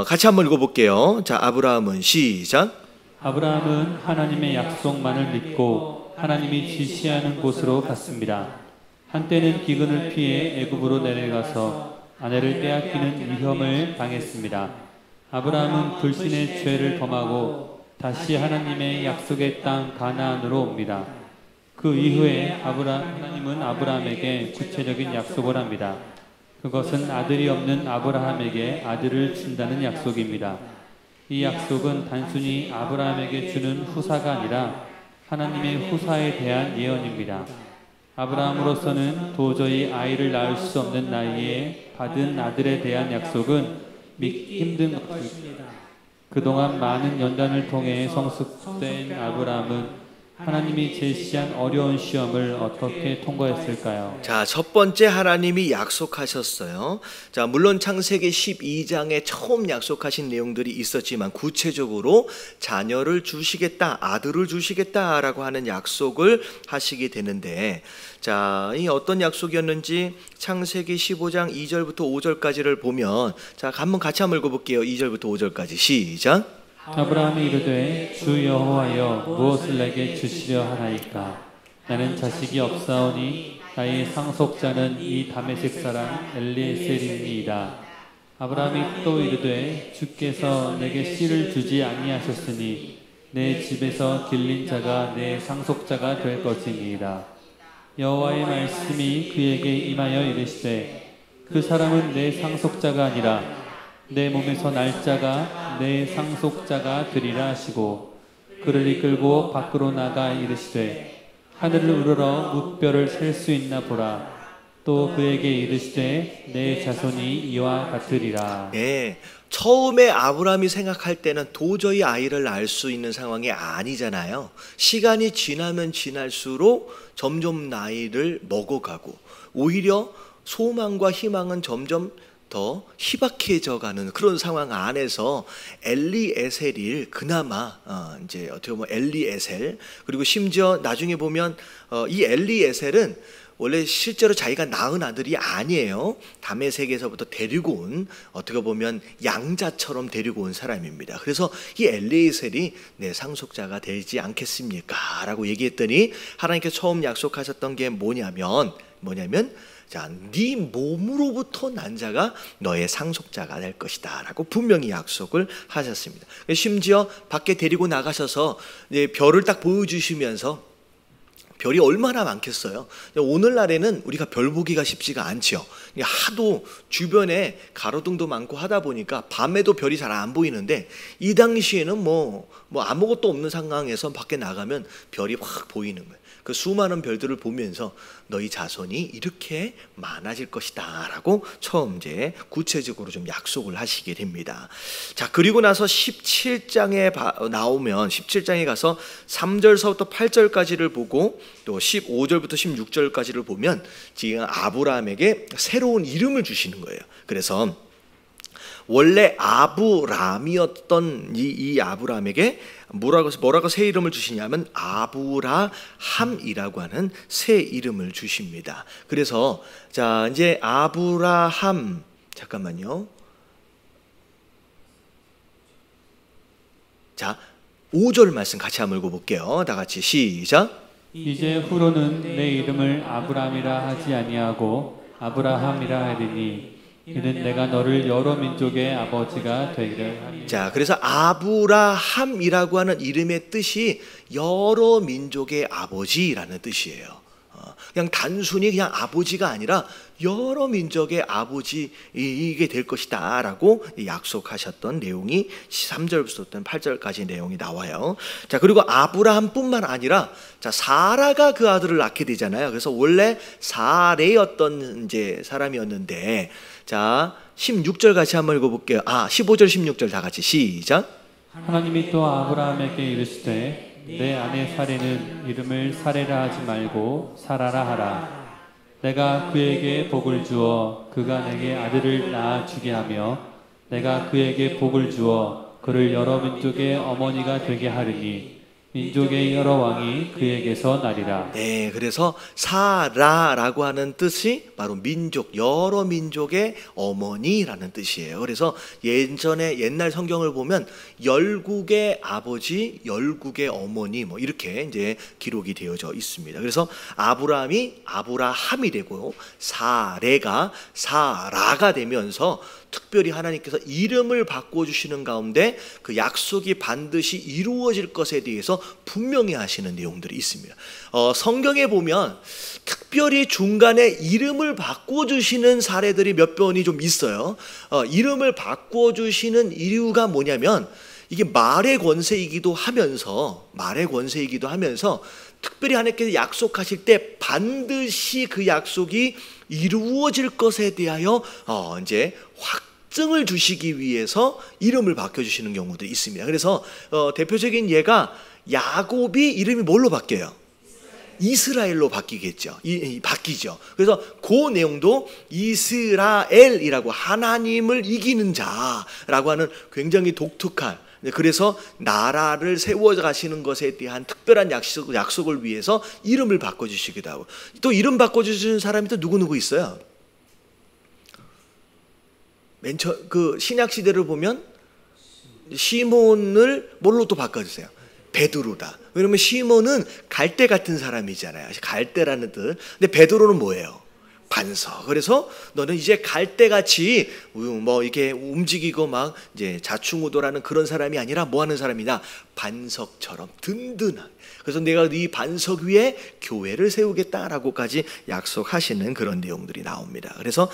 같이 한번 읽어볼게요. 자, 아브라함은 시작. 아브라함은 하나님의 약속만을 믿고 하나님이 지시하는 곳으로 갔습니다. 한때는 기근을 피해 애굽으로 내려가서 아내를 빼앗기는 위험을 당했습니다. 아브라함은 불신의 죄를 범하고 다시 하나님의 약속의 땅 가나안으로 옵니다. 그 이후에 하나님은 아브라함에게 구체적인 약속을 합니다. 그것은 아들이 없는 아브라함에게 아들을 준다는 약속입니다. 이 약속은 단순히 아브라함에게 주는 후사가 아니라 하나님의 후사에 대한 예언입니다. 아브라함으로서는 도저히 아이를 낳을 수 없는 나이에 받은 아들에 대한 약속은 믿기 힘든 것입니다. 그동안 많은 연단을 통해 성숙된 아브라함은 하나님이 제시한 어려운 시험을 어떻게 통과했을까요? 자, 첫 번째 하나님이 약속하셨어요. 자, 물론 창세기 12장에 처음 약속하신 내용들이 있었지만 구체적으로 자녀를 주시겠다, 아들을 주시겠다라고 하는 약속을 하시게 되는데, 자, 이 어떤 약속이었는지 창세기 15장 2절부터 5절까지를 보면, 자, 한번 같이 한번 읽어볼게요. 2절부터 5절까지 시작. 아브라함이 이르되 주 여호와여 무엇을 내게 주시려 하나이까? 나는 자식이 없사오니 나의 상속자는 이 다메섹 사람 엘리에셀이니이다. 아브라함이 또 이르되 주께서 내게 씨를 주지 아니하셨으니 내 집에서 길린 자가 내 상속자가 될 것이니이다. 여호와의 말씀이 그에게 임하여 이르시되 그 사람은 내 상속자가 아니라 내 몸에서 날 자가 내 상속자가 되리라 하시고 그를 이끌고 밖으로 나가 이르시되 하늘을 우러러 무뼈를 셀 수 있나 보라. 또 그에게 이르시되 내 자손이 이와 같으리라. 네, 처음에 아브라함이 생각할 때는 도저히 아이를 낳을 수 있는 상황이 아니잖아요. 시간이 지나면 지날수록 점점 나이를 먹어가고 오히려 소망과 희망은 점점 더 희박해져 가는 그런 상황 안에서 엘리에셀을 그나마 이제 어떻게 보면 엘리에셀, 그리고 심지어 나중에 보면 이 엘리에셀은 원래 실제로 자기가 낳은 아들이 아니에요. 다메섹에서부터 데리고 온, 어떻게 보면 양자처럼 데리고 온 사람입니다. 그래서 이 엘리에셀이 내 상속자가 되지 않겠습니까? 라고 얘기했더니 하나님께서 처음 약속하셨던 게 뭐냐면 자, 네 몸으로부터 난 자가 너의 상속자가 될 것이다 라고 분명히 약속을 하셨습니다. 심지어 밖에 데리고 나가셔서 별을 딱 보여주시면서, 별이 얼마나 많겠어요. 오늘날에는 우리가 별 보기가 쉽지가 않죠. 하도 주변에 가로등도 많고 하다 보니까 밤에도 별이 잘 안 보이는데, 이 당시에는 뭐 아무것도 없는 상황에서 밖에 나가면 별이 확 보이는 거예요. 그 수많은 별들을 보면서 너희 자손이 이렇게 많아질 것이다 라고 처음 이제 구체적으로 좀 약속을 하시게 됩니다. 자, 그리고 나서 17장에 나오면 17장에 가서 3절서부터 8절까지를 보고 또 15절부터 16절까지를 보면 지금 아브라함에게 새로운 이름을 주시는 거예요. 그래서 원래 아브람이었던 이 아브람에게 뭐라고 새 이름을 주시냐면 아브라함이라고 하는 새 이름을 주십니다. 그래서 자, 이제 아브라함, 잠깐만요. 자, 5절 말씀 같이 한번 읽어볼게요. 다 같이 시작. 이제 후로는 내 이름을 아브람이라 하지 아니하고 아브라함이라 하리니 이는 내가 너를 여러 민족의 아버지가 되게 하리니. 자, 그래서 아브라함이라고 하는 이름의 뜻이 여러 민족의 아버지라는 뜻이에요. 그냥 단순히 그냥 아버지가 아니라 여러 민족의 아버지이게 될 것이다 라고 약속하셨던 내용이 3절부터 8절까지 내용이 나와요. 자, 그리고 아브라함뿐만 아니라 자, 사라가 그 아들을 낳게 되잖아요. 그래서 원래 사레였던 이제 사람이었는데, 자, 16절 같이 한번 읽어볼게요. 15절 16절 다 같이 시작. 하나님이 또 아브라함에게 이르시되 내 아내 사레는 이름을 사레라 하지 말고 사라라 하라. 내가 그에게 복을 주어 그가 내게 아들을 낳아 주게 하며 내가 그에게 복을 주어 그를 여러 민족의 어머니가 되게 하리니 민족의 여러 왕이 그에게서 나리라. 네, 그래서 사라라고 하는 뜻이 바로 민족, 여러 민족의 어머니라는 뜻이에요. 그래서 옛날 성경을 보면 열국의 아버지, 열국의 어머니 뭐 이렇게 이제 기록이 되어져 있습니다. 그래서 아브라함이 아브라함이 되고 사레가 사라가 되면서 특별히 하나님께서 이름을 바꿔주시는 가운데 그 약속이 반드시 이루어질 것에 대해서 분명히 하시는 내용들이 있습니다. 성경에 보면 특별히 중간에 이름을 바꿔주시는 사례들이 몇 번이 좀 있어요. 이름을 바꿔주시는 이유가 뭐냐면 이게 말의 권세이기도 하면서 특별히 하나님께서 약속하실 때 반드시 그 약속이 이루어질 것에 대하여 이제 확증을 주시기 위해서 이름을 바꿔주시는 경우도 있습니다. 그래서 대표적인 예가 야곱이 이름이 뭘로 바뀌어요? 이스라엘로 바뀌겠죠. 바뀌죠. 그래서 그 내용도 이스라엘이라고 하나님을 이기는 자라고 하는 굉장히 독특한, 그래서 나라를 세워가시는 것에 대한 특별한 약속을 위해서 이름을 바꿔주시기도 하고, 또 이름 바꿔주시는 사람이 또 누구 있어요? 그 신약 시대를 보면 시몬을 뭘로 또 바꿔주세요? 베드로다. 왜냐면 시몬은 갈대 같은 사람이잖아요. 갈대라는 뜻. 근데 베드로는 뭐예요? 반석. 그래서 너는 이제 갈대같이 뭐 이렇게 움직이고 막 이제 자충우돌하는 그런 사람이 아니라 뭐 하는 사람이냐? 반석처럼 든든한. 그래서 내가 네 반석 위에 교회를 세우겠다라고까지 약속하시는 그런 내용들이 나옵니다. 그래서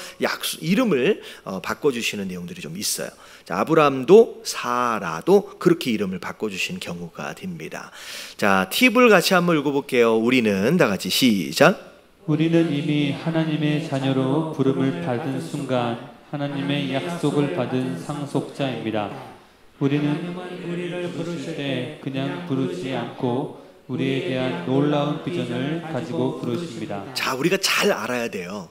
이름을 바꿔주시는 내용들이 좀 있어요. 자, 아브라함도 사라도 그렇게 이름을 바꿔주신 경우가 됩니다. 자, 팁을 같이 한번 읽어볼게요. 우리는 다 같이 시작. 우리는 이미 하나님의 자녀로 부름을 받은 순간 하나님의 약속을 받은 상속자입니다. 우리는 우리를 부르실 때 그냥 부르지 않고 우리에 대한 놀라운 비전을 가지고 부르십니다. 자, 우리가 잘 알아야 돼요.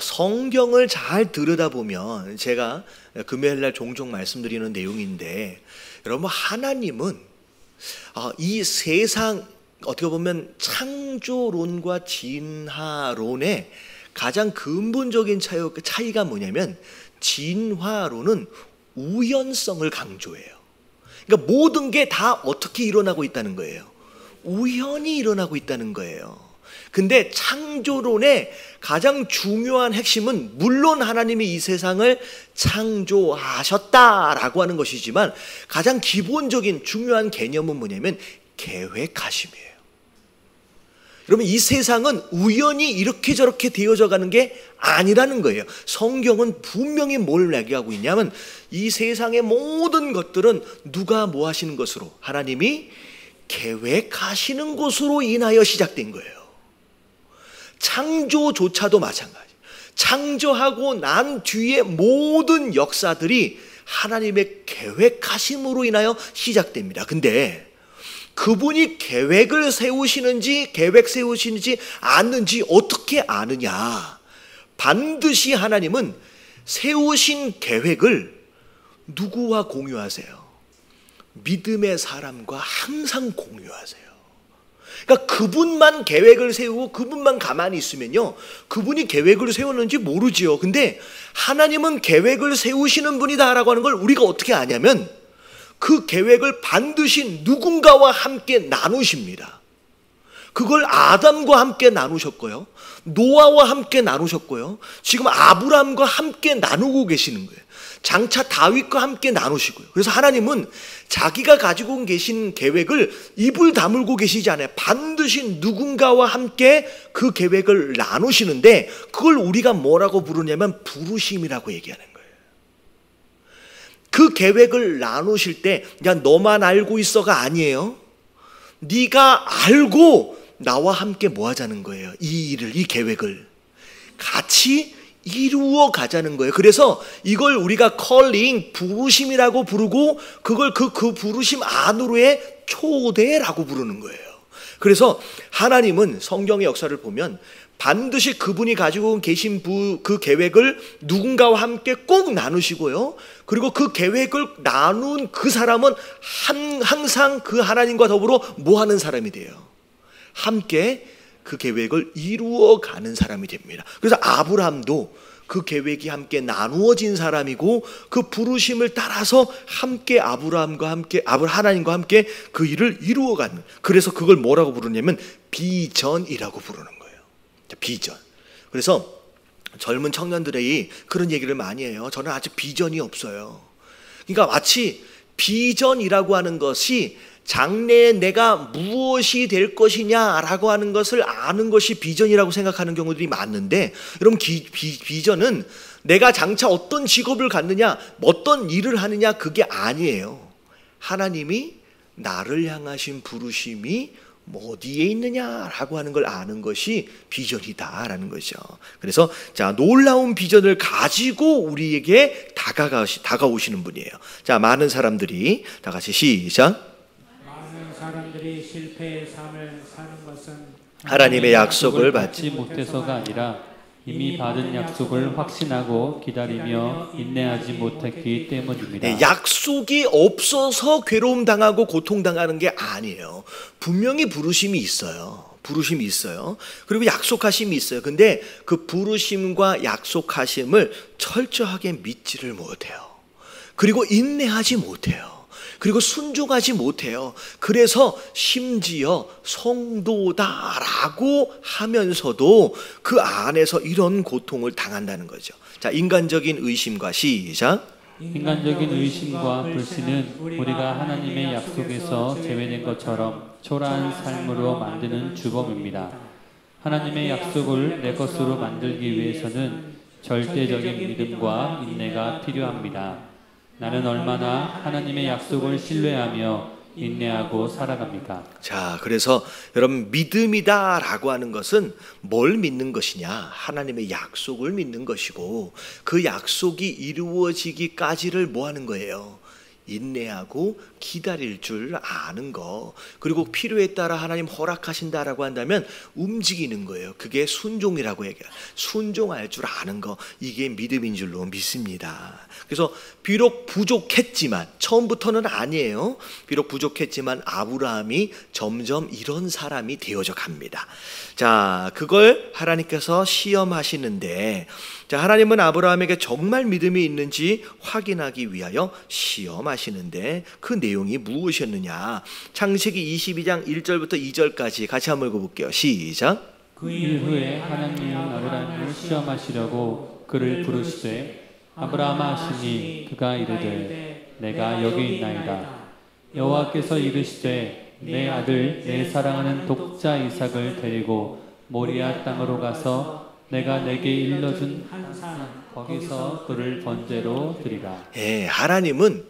성경을 잘 들여다보면 제가 금요일날 종종 말씀드리는 내용인데, 여러분, 하나님은 이 세상 어떻게 보면 창조론과 진화론의 가장 근본적인 차이가 뭐냐면, 진화론은 우연성을 강조해요. 그러니까 모든 게 다 어떻게 일어나고 있다는 거예요. 우연히 일어나고 있다는 거예요. 근데 창조론의 가장 중요한 핵심은 물론 하나님이 이 세상을 창조하셨다라고 하는 것이지만 가장 기본적인 중요한 개념은 뭐냐면 계획하심이에요. 여러분, 이 세상은 우연히 이렇게 저렇게 되어져 가는 게 아니라는 거예요. 성경은 분명히 뭘 얘기하고 있냐면 이 세상의 모든 것들은 누가 뭐 하시는 것으로? 하나님이 계획하시는 것으로 인하여 시작된 거예요. 창조조차도 마찬가지. 창조하고 난 뒤에 모든 역사들이 하나님의 계획하심으로 인하여 시작됩니다. 근데 그분이 계획을 세우시는지 계획 세우시는지 않는지 어떻게 아느냐? 반드시 하나님은 세우신 계획을 누구와 공유하세요? 믿음의 사람과 항상 공유하세요. 그러니까 그분만 계획을 세우고 그분만 가만히 있으면요, 그분이 계획을 세웠는지 모르지요. 근데 하나님은 계획을 세우시는 분이다라고 하는 걸 우리가 어떻게 아냐면 그 계획을 반드시 누군가와 함께 나누십니다. 그걸 아담과 함께 나누셨고요, 노아와 함께 나누셨고요, 지금 아브라함과 함께 나누고 계시는 거예요. 장차 다윗과 함께 나누시고요. 그래서 하나님은 자기가 가지고 계신 계획을 입을 다물고 계시지 않아요. 반드시 누군가와 함께 그 계획을 나누시는데 그걸 우리가 뭐라고 부르냐면 부르심이라고 얘기하는 거예요. 그 계획을 나누실 때 야, 너만 알고 있어가 아니에요. 네가 알고 나와 함께 뭐 하자는 거예요. 이 일을, 이 계획을 같이 이루어 가자는 거예요. 그래서 이걸 우리가 컬링, 부르심이라고 부르고 그걸 그 부르심 안으로의 초대라고 부르는 거예요. 그래서 하나님은 성경의 역사를 보면 반드시 그분이 가지고 계신 그 계획을 누군가와 함께 꼭 나누시고요, 그리고 그 계획을 나눈 그 사람은 항상 그 하나님과 더불어 뭐 하는 사람이 돼요? 함께 그 계획을 이루어가는 사람이 됩니다. 그래서 아브라함도 그 계획이 함께 나누어진 사람이고 그 부르심을 따라서 함께 아브라함과 함께 하나님과 함께 그 일을 이루어가는, 그래서 그걸 뭐라고 부르냐면 비전이라고 부르는 거예요. 비전. 그래서 젊은 청년들이 그런 얘기를 많이 해요. 저는 아직 비전이 없어요. 그러니까 마치 비전이라고 하는 것이 장래에 내가 무엇이 될 것이냐라고 하는 것을 아는 것이 비전이라고 생각하는 경우들이 많은데, 여러분, 비전은 내가 장차 어떤 직업을 갖느냐, 어떤 일을 하느냐, 그게 아니에요. 하나님이 나를 향하신 부르심이 어디에 있느냐라고 하는 걸 아는 것이 비전이다라는 거죠. 그래서 자, 놀라운 비전을 가지고 우리에게 다가오시는 분이에요. 자, 많은 사람들이 다 같이 시작. 사람들이 실패의 삶을 사는 것은 하나님의 약속을 받지 못해서가 아니라 이미 받은 약속을 확신하고 기다리며 인내하지 못했기 때문입니다. 네, 약속이 없어서 괴로움 당하고 고통 당하는 게 아니에요. 분명히 부르심이 있어요. 부르심이 있어요. 그리고 약속하심이 있어요. 근데 그 부르심과 약속하심을 철저하게 믿지를 못해요. 그리고 인내하지 못해요. 그리고 순종하지 못해요. 그래서 심지어 성도다라고 하면서도 그 안에서 이런 고통을 당한다는 거죠. 자, 인간적인 의심과 시작. 인간적인 의심과 불신은 우리가 하나님의 약속에서 제외된 것처럼 초라한 삶으로 만드는 주범입니다. 하나님의 약속을 내 것으로 만들기 위해서는 절대적인 믿음과 인내가 필요합니다. 나는 얼마나 하나님의 약속을 신뢰하며 인내하고 살아갑니까? 자, 그래서 여러분, 믿음이다라고 하는 것은 뭘 믿는 것이냐? 하나님의 약속을 믿는 것이고, 그 약속이 이루어지기까지를 뭐 하는 거예요? 인내하고 기다릴 줄 아는 거. 그리고 필요에 따라 하나님 허락하신다라고 한다면 움직이는 거예요. 그게 순종이라고 얘기해요. 순종할 줄 아는 거, 이게 믿음인 줄로 믿습니다. 그래서 비록 부족했지만, 처음부터는 아니에요. 비록 부족했지만 아브라함이 점점 이런 사람이 되어져 갑니다. 자, 그걸 하나님께서 시험하시는데, 자, 하나님은 아브라함에게 정말 믿음이 있는지 확인하기 위하여 시험하시는데, 그 내용이 무엇이었느냐? 창세기 22장 1절부터 2절까지 같이 한번 읽어볼게요. 시작. 그 일 후에 하나님은 아브라함을 시험하시려고 그를 부르시되 아브라함아 하시니 그가 이르되 내가 여기 있나이다. 여호와께서 이르시되 내 아들 내 사랑하는 독자 이삭을 데리고 모리아 땅으로 가서 내가 내게 일러준 한 산 거기서 그를 번제로 드리라. 하나님은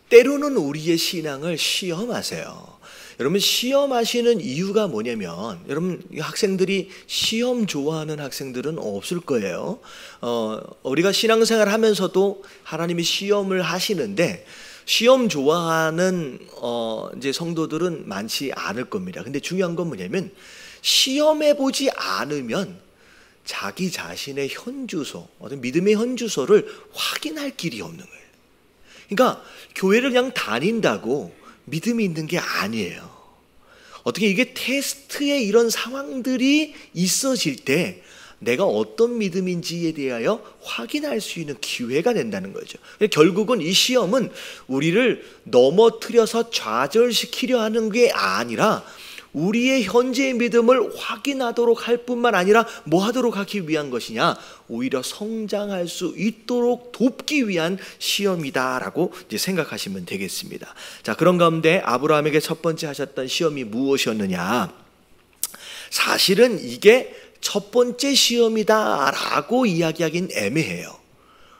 때로는 우리의 신앙을 시험하세요. 여러분, 시험하시는 이유가 뭐냐면, 여러분, 학생들이 시험 좋아하는 학생들은 없을 거예요. 우리가 신앙생활 하면서도 하나님이 시험을 하시는데, 시험 좋아하는 이제 성도들은 많지 않을 겁니다. 근데 중요한 건 뭐냐면, 시험해 보지 않으면 자기 자신의 현주소, 어떤 믿음의 현주소를 확인할 길이 없는 거예요. 그러니까 교회를 그냥 다닌다고 믿음이 있는 게 아니에요. 어떻게 이게 테스트에 이런 상황들이 있어질 때 내가 어떤 믿음인지에 대하여 확인할 수 있는 기회가 된다는 거죠. 결국은 이 시험은 우리를 넘어뜨려서 좌절시키려 하는 게 아니라 우리의 현재의 믿음을 확인하도록 할 뿐만 아니라 뭐 하도록 하기 위한 것이냐? 오히려 성장할 수 있도록 돕기 위한 시험이다라고 이제 생각하시면 되겠습니다. 자, 그런 가운데 아브라함에게 첫 번째 하셨던 시험이 무엇이었느냐? 사실은 이게 첫 번째 시험이다라고 이야기하긴 애매해요.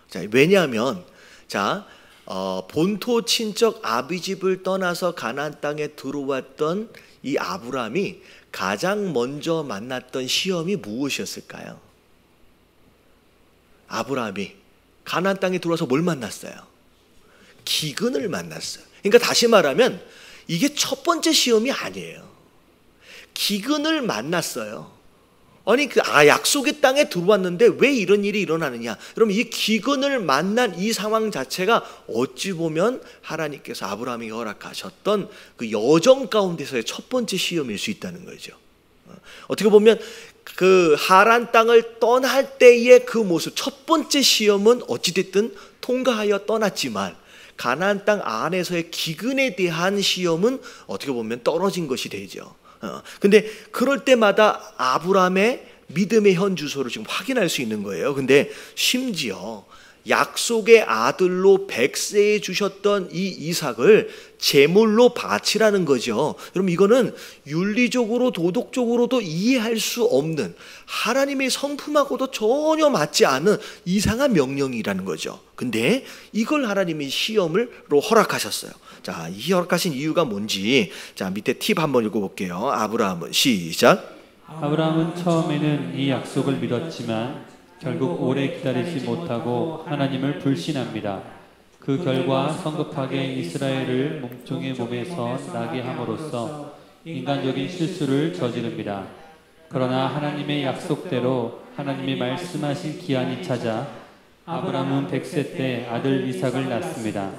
자, 왜냐하면 본토 친척 아비집을 떠나서 가나안 땅에 들어왔던 이 아브라함이 가장 먼저 만났던 시험이 무엇이었을까요? 아브라함이 가나안 땅에 들어와서 뭘 만났어요? 기근을 만났어요. 그러니까 다시 말하면 이게 첫 번째 시험이 아니에요. 기근을 만났어요. 아니, 약속의 땅에 들어왔는데 왜 이런 일이 일어나느냐? 여러분, 이 기근을 만난 이 상황 자체가 어찌 보면 하나님께서 아브라함에게 허락하셨던 그 여정 가운데서의 첫 번째 시험일 수 있다는 거죠. 어떻게 보면 그 하란 땅을 떠날 때의 그 모습, 첫 번째 시험은 어찌됐든 통과하여 떠났지만 가나안 땅 안에서의 기근에 대한 시험은 어떻게 보면 떨어진 것이 되죠. 근데 그럴 때마다 아브라함의 믿음의 현주소를 지금 확인할 수 있는 거예요. 근데 심지어 약속의 아들로 100세에 주셨던 이 이삭을 제물로 바치라는 거죠. 여러분, 이거는 윤리적으로 도덕적으로도 이해할 수 없는, 하나님의 성품하고도 전혀 맞지 않은 이상한 명령이라는 거죠. 근데 이걸 하나님이 시험으로 허락하셨어요. 자, 이 허락하신 이유가 뭔지, 자, 밑에 팁 한번 읽어볼게요. 아브라함은 시작. 아브라함은 처음에는 이 약속을 믿었지만 결국 오래 기다리지 못하고 하나님을 불신합니다. 그 결과 성급하게 이스라엘을 몸종의 몸에서 나게 함으로써 인간적인 실수를 저지릅니다. 그러나 하나님의 약속대로 하나님이 말씀하신 기한이 찾아 아브라함은 100세 때 아들 이삭을 낳습니다.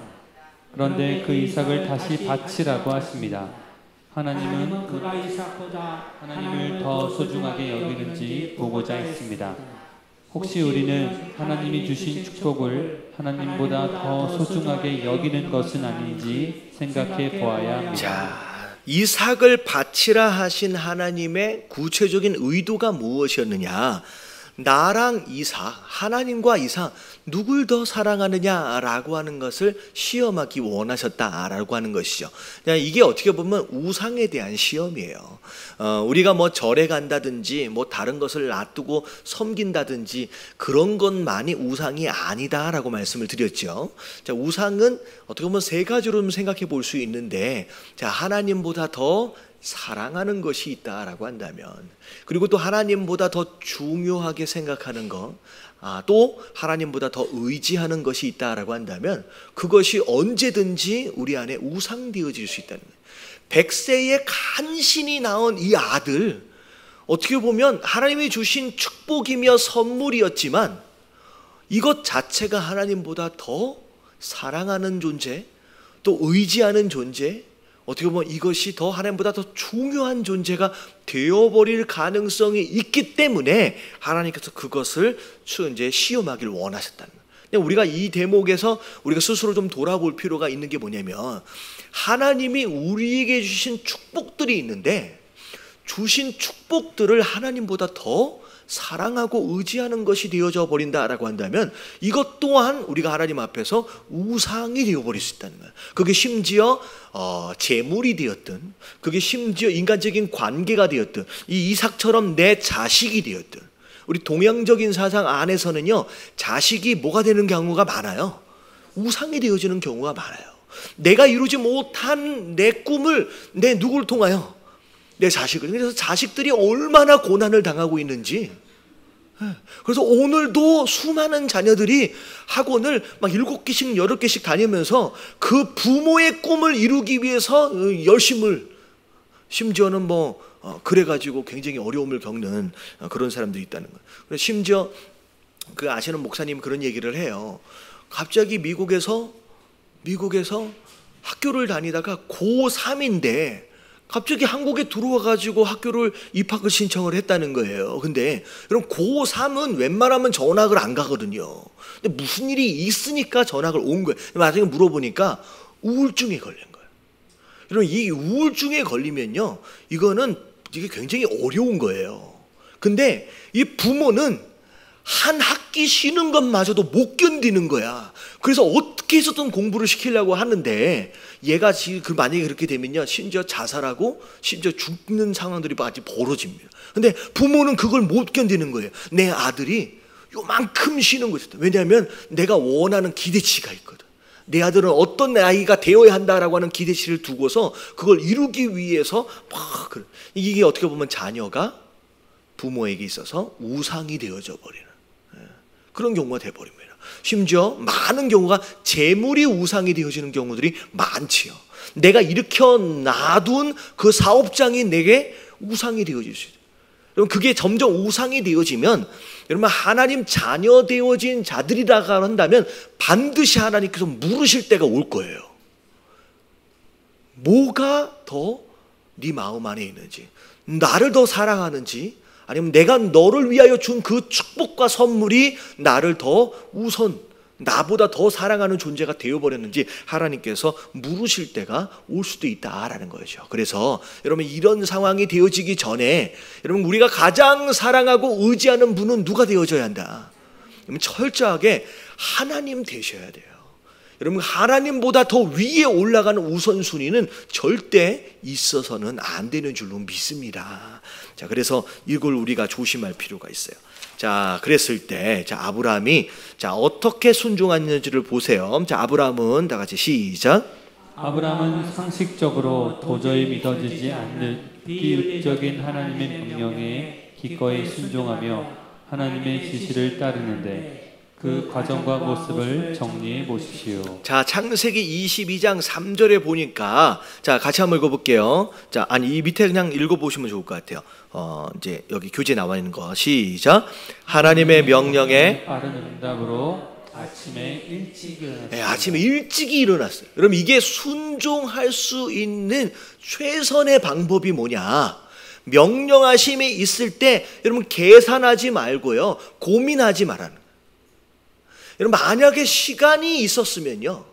그런데 그 이삭을 다시 바치라고 하십니다. 하나님은 그가 이삭보다 하나님을 더 소중하게 여기는지 보고자 했습니다. 혹시 우리는 하나님이 주신 축복을 하나님보다 더 소중하게 여기는 것은 아닌지 생각해 보아야 합니다. 자, 이삭을 바치라 하신 하나님의 구체적인 의도가 무엇이었느냐? 나랑 이삭, 하나님과 이삭 누굴 더 사랑하느냐라고 하는 것을 시험하기 원하셨다라고 하는 것이죠. 이게 어떻게 보면 우상에 대한 시험이에요. 우리가 뭐 절에 간다든지 뭐 다른 것을 놔두고 섬긴다든지 그런 것만이 우상이 아니다라고 말씀을 드렸죠. 자, 우상은 어떻게 보면 세 가지로 생각해 볼 수 있는데, 자, 하나님보다 더 사랑하는 것이 있다라고 한다면, 그리고 또 하나님보다 더 중요하게 생각하는 것, 또 하나님보다 더 의지하는 것이 있다라고 한다면 그것이 언제든지 우리 안에 우상되어질 수 있다는 거예요. 백세에 간신히 낳은 이 아들, 어떻게 보면 하나님이 주신 축복이며 선물이었지만 이것 자체가 하나님보다 더 사랑하는 존재, 또 의지하는 존재, 어떻게 보면 이것이 더 하나님보다 더 중요한 존재가 되어버릴 가능성이 있기 때문에 하나님께서 그것을 이제 시험하기를 원하셨다는 거예요. 우리가 이 대목에서 우리가 스스로 좀 돌아볼 필요가 있는 게 뭐냐면, 하나님이 우리에게 주신 축복들이 있는데 주신 축복들을 하나님보다 더 사랑하고 의지하는 것이 되어져 버린다라고 한다면 이것 또한 우리가 하나님 앞에서 우상이 되어버릴 수 있다는 거예요. 그게 심지어 재물이 되었든, 그게 심지어 인간적인 관계가 되었든, 이 이삭처럼 내 자식이 되었든, 우리 동양적인 사상 안에서는요, 자식이 뭐가 되는 경우가 많아요. 우상이 되어지는 경우가 많아요. 내가 이루지 못한 내 꿈을 내 누구를 통하여, 내 자식을. 그래서 자식들이 얼마나 고난을 당하고 있는지. 그래서 오늘도 수많은 자녀들이 학원을 막 7개씩 8개씩 다니면서 그 부모의 꿈을 이루기 위해서 열심을, 심지어는 그래가지고 굉장히 어려움을 겪는 그런 사람들이 있다는 거예요. 그래서 심지어 그 아시는 목사님 그런 얘기를 해요. 갑자기 미국에서 학교를 다니다가 고3인데 갑자기 한국에 들어와가지고 학교를 입학을 신청을 했다는 거예요. 근데 여러분, 고3은 웬만하면 전학을 안 가거든요. 근데 무슨 일이 있으니까 전학을 온 거예요. 나중에 물어보니까 우울증에 걸린 거예요. 여러분, 이 우울증에 걸리면요, 이게 굉장히 어려운 거예요. 근데 이 부모는 한 학기 쉬는 것마저도 못 견디는 거야. 그래서 어떻게 해서든 공부를 시키려고 하는데 얘가 만약에 그렇게 되면요, 심지어 자살하고 심지어 죽는 상황들이 많이 벌어집니다. 근데 부모는 그걸 못 견디는 거예요. 내 아들이 요만큼 쉬는 것이다. 왜냐하면 내가 원하는 기대치가 있거든. 내 아들은 어떤 아이가 되어야 한다라고 하는 기대치를 두고서 그걸 이루기 위해서 이게 어떻게 보면 자녀가 부모에게 있어서 우상이 되어져 버리는 그런 경우가 되어버립니다. 심지어 많은 경우가 재물이 우상이 되어지는 경우들이 많지요. 내가 일으켜 놔둔 그 사업장이 내게 우상이 되어질 수 있어요. 여러분, 그게 점점 우상이 되어지면, 여러분, 하나님 자녀 되어진 자들이라고 한다면 반드시 하나님께서 물으실 때가 올 거예요. 뭐가 더 네 마음 안에 있는지, 나를 더 사랑하는지, 아니면 내가 너를 위하여 준 그 축복과 선물이 나를 더 우선, 나보다 더 사랑하는 존재가 되어버렸는지 하나님께서 물으실 때가 올 수도 있다라는 거죠. 그래서 여러분, 이런 상황이 되어지기 전에 여러분, 우리가 가장 사랑하고 의지하는 분은 누가 되어져야 한다? 여러분, 철저하게 하나님 되셔야 돼요. 여러분, 하나님보다 더 위에 올라가는 우선순위는 절대 있어서는 안 되는 줄로 믿습니다. 자, 그래서 이걸 우리가 조심할 필요가 있어요. 자, 그랬을 때, 아브라함이 어떻게 순종했는지를 보세요. 자, 아브라함은 다 같이 시작. 아브라함은 상식적으로 도저히 믿어지지 않는 비유적인 하나님의 명령에 기꺼이 순종하며 하나님의 지시를 따르는데 그 과정과 모습을 정리해 보십시오. 자, 창세기 22장 3절에 보니까, 자, 같이 한번 읽어볼게요. 자, 이 밑에 그냥 읽어보시면 좋을 것 같아요. 이제 여기 교재 나와 있는 거 시작. 하나님의 명령에 빠른 응답으로 아침에 일찍 일어났어요. 네, 아침에 일찍이 일어났어요. 그럼 이게 순종할 수 있는 최선의 방법이 뭐냐? 명령하심이 있을 때 여러분, 계산하지 말고요, 고민하지 말라는 거예요. 여러분 만약에 시간이 있었으면요,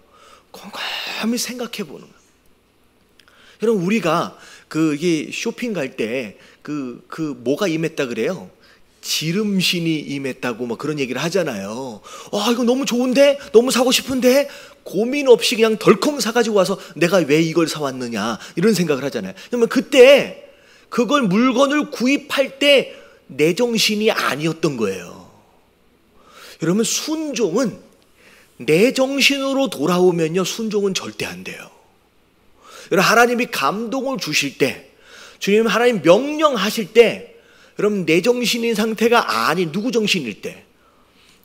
곰곰이 생각해 보는 거예요. 여러분 우리가 이게 쇼핑 갈 때 뭐가 임했다 그래요? 지름신이 임했다고 뭐 그런 얘기를 하잖아요. 이거 너무 좋은데, 너무 사고 싶은데 고민 없이 그냥 덜컹 사가지고 와서 내가 왜 이걸 사왔느냐 이런 생각을 하잖아요. 그러면 그때 그걸 물건을 구입할 때 내 정신이 아니었던 거예요. 여러분 순종은 내 정신으로 돌아오면요, 순종은 절대 안 돼요. 여러분 하나님이 감동을 주실 때, 주님 하나님 명령하실 때, 여러분 내 정신인 상태가 아닌 누구 정신일 때,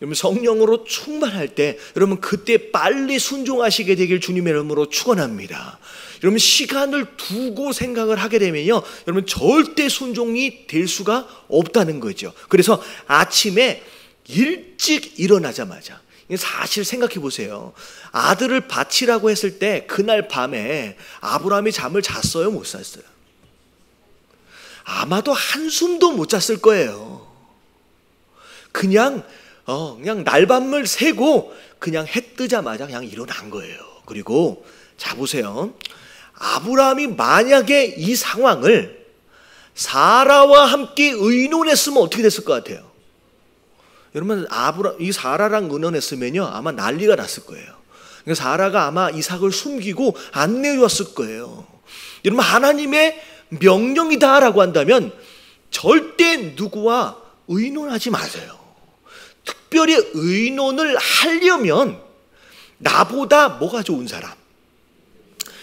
여러분 성령으로 충만할 때, 여러분 그때 빨리 순종하시게 되길 주님의 이름으로 축원합니다. 여러분 시간을 두고 생각을 하게 되면요, 여러분 절대 순종이 될 수가 없다는 거죠. 그래서 아침에 일찍 일어나자마자, 사실 생각해 보세요. 아들을 바치라고 했을 때 그날 밤에 아브라함이 잠을 잤어요, 못 잤어요? 아마도 한숨도 못 잤을 거예요. 그냥 날밤을 새고 그냥 해 뜨자마자 그냥 일어난 거예요. 그리고 자 보세요. 아브라함이 만약에 이 상황을 사라와 함께 의논했으면 어떻게 됐을 것 같아요? 여러분 이 사라랑 의논했으면요 아마 난리가 났을 거예요. 그러니까 사라가 아마 이삭을 숨기고 안 내려왔을 거예요. 여러분 하나님의 명령이다라고 한다면 절대 누구와 의논하지 마세요. 특별히 의논을 하려면 나보다 뭐가 좋은 사람,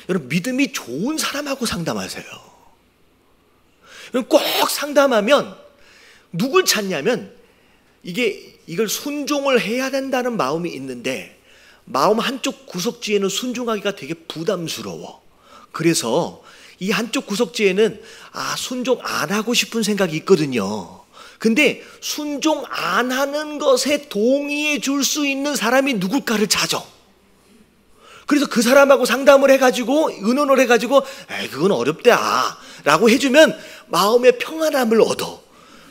여러분 믿음이 좋은 사람하고 상담하세요. 꼭 상담하면 누굴 찾냐면 이걸 순종을 해야 된다는 마음이 있는데 마음 한쪽 구석지에는 순종하기가 되게 부담스러워. 그래서 이 한쪽 구석지에는 순종 안 하고 싶은 생각이 있거든요. 근데 순종 안 하는 것에 동의해 줄 수 있는 사람이 누굴까를 찾아. 그래서 그 사람하고 상담을 해가지고 의논을 해가지고 그건 어렵다 라고 해주면 마음의 평안함을 얻어.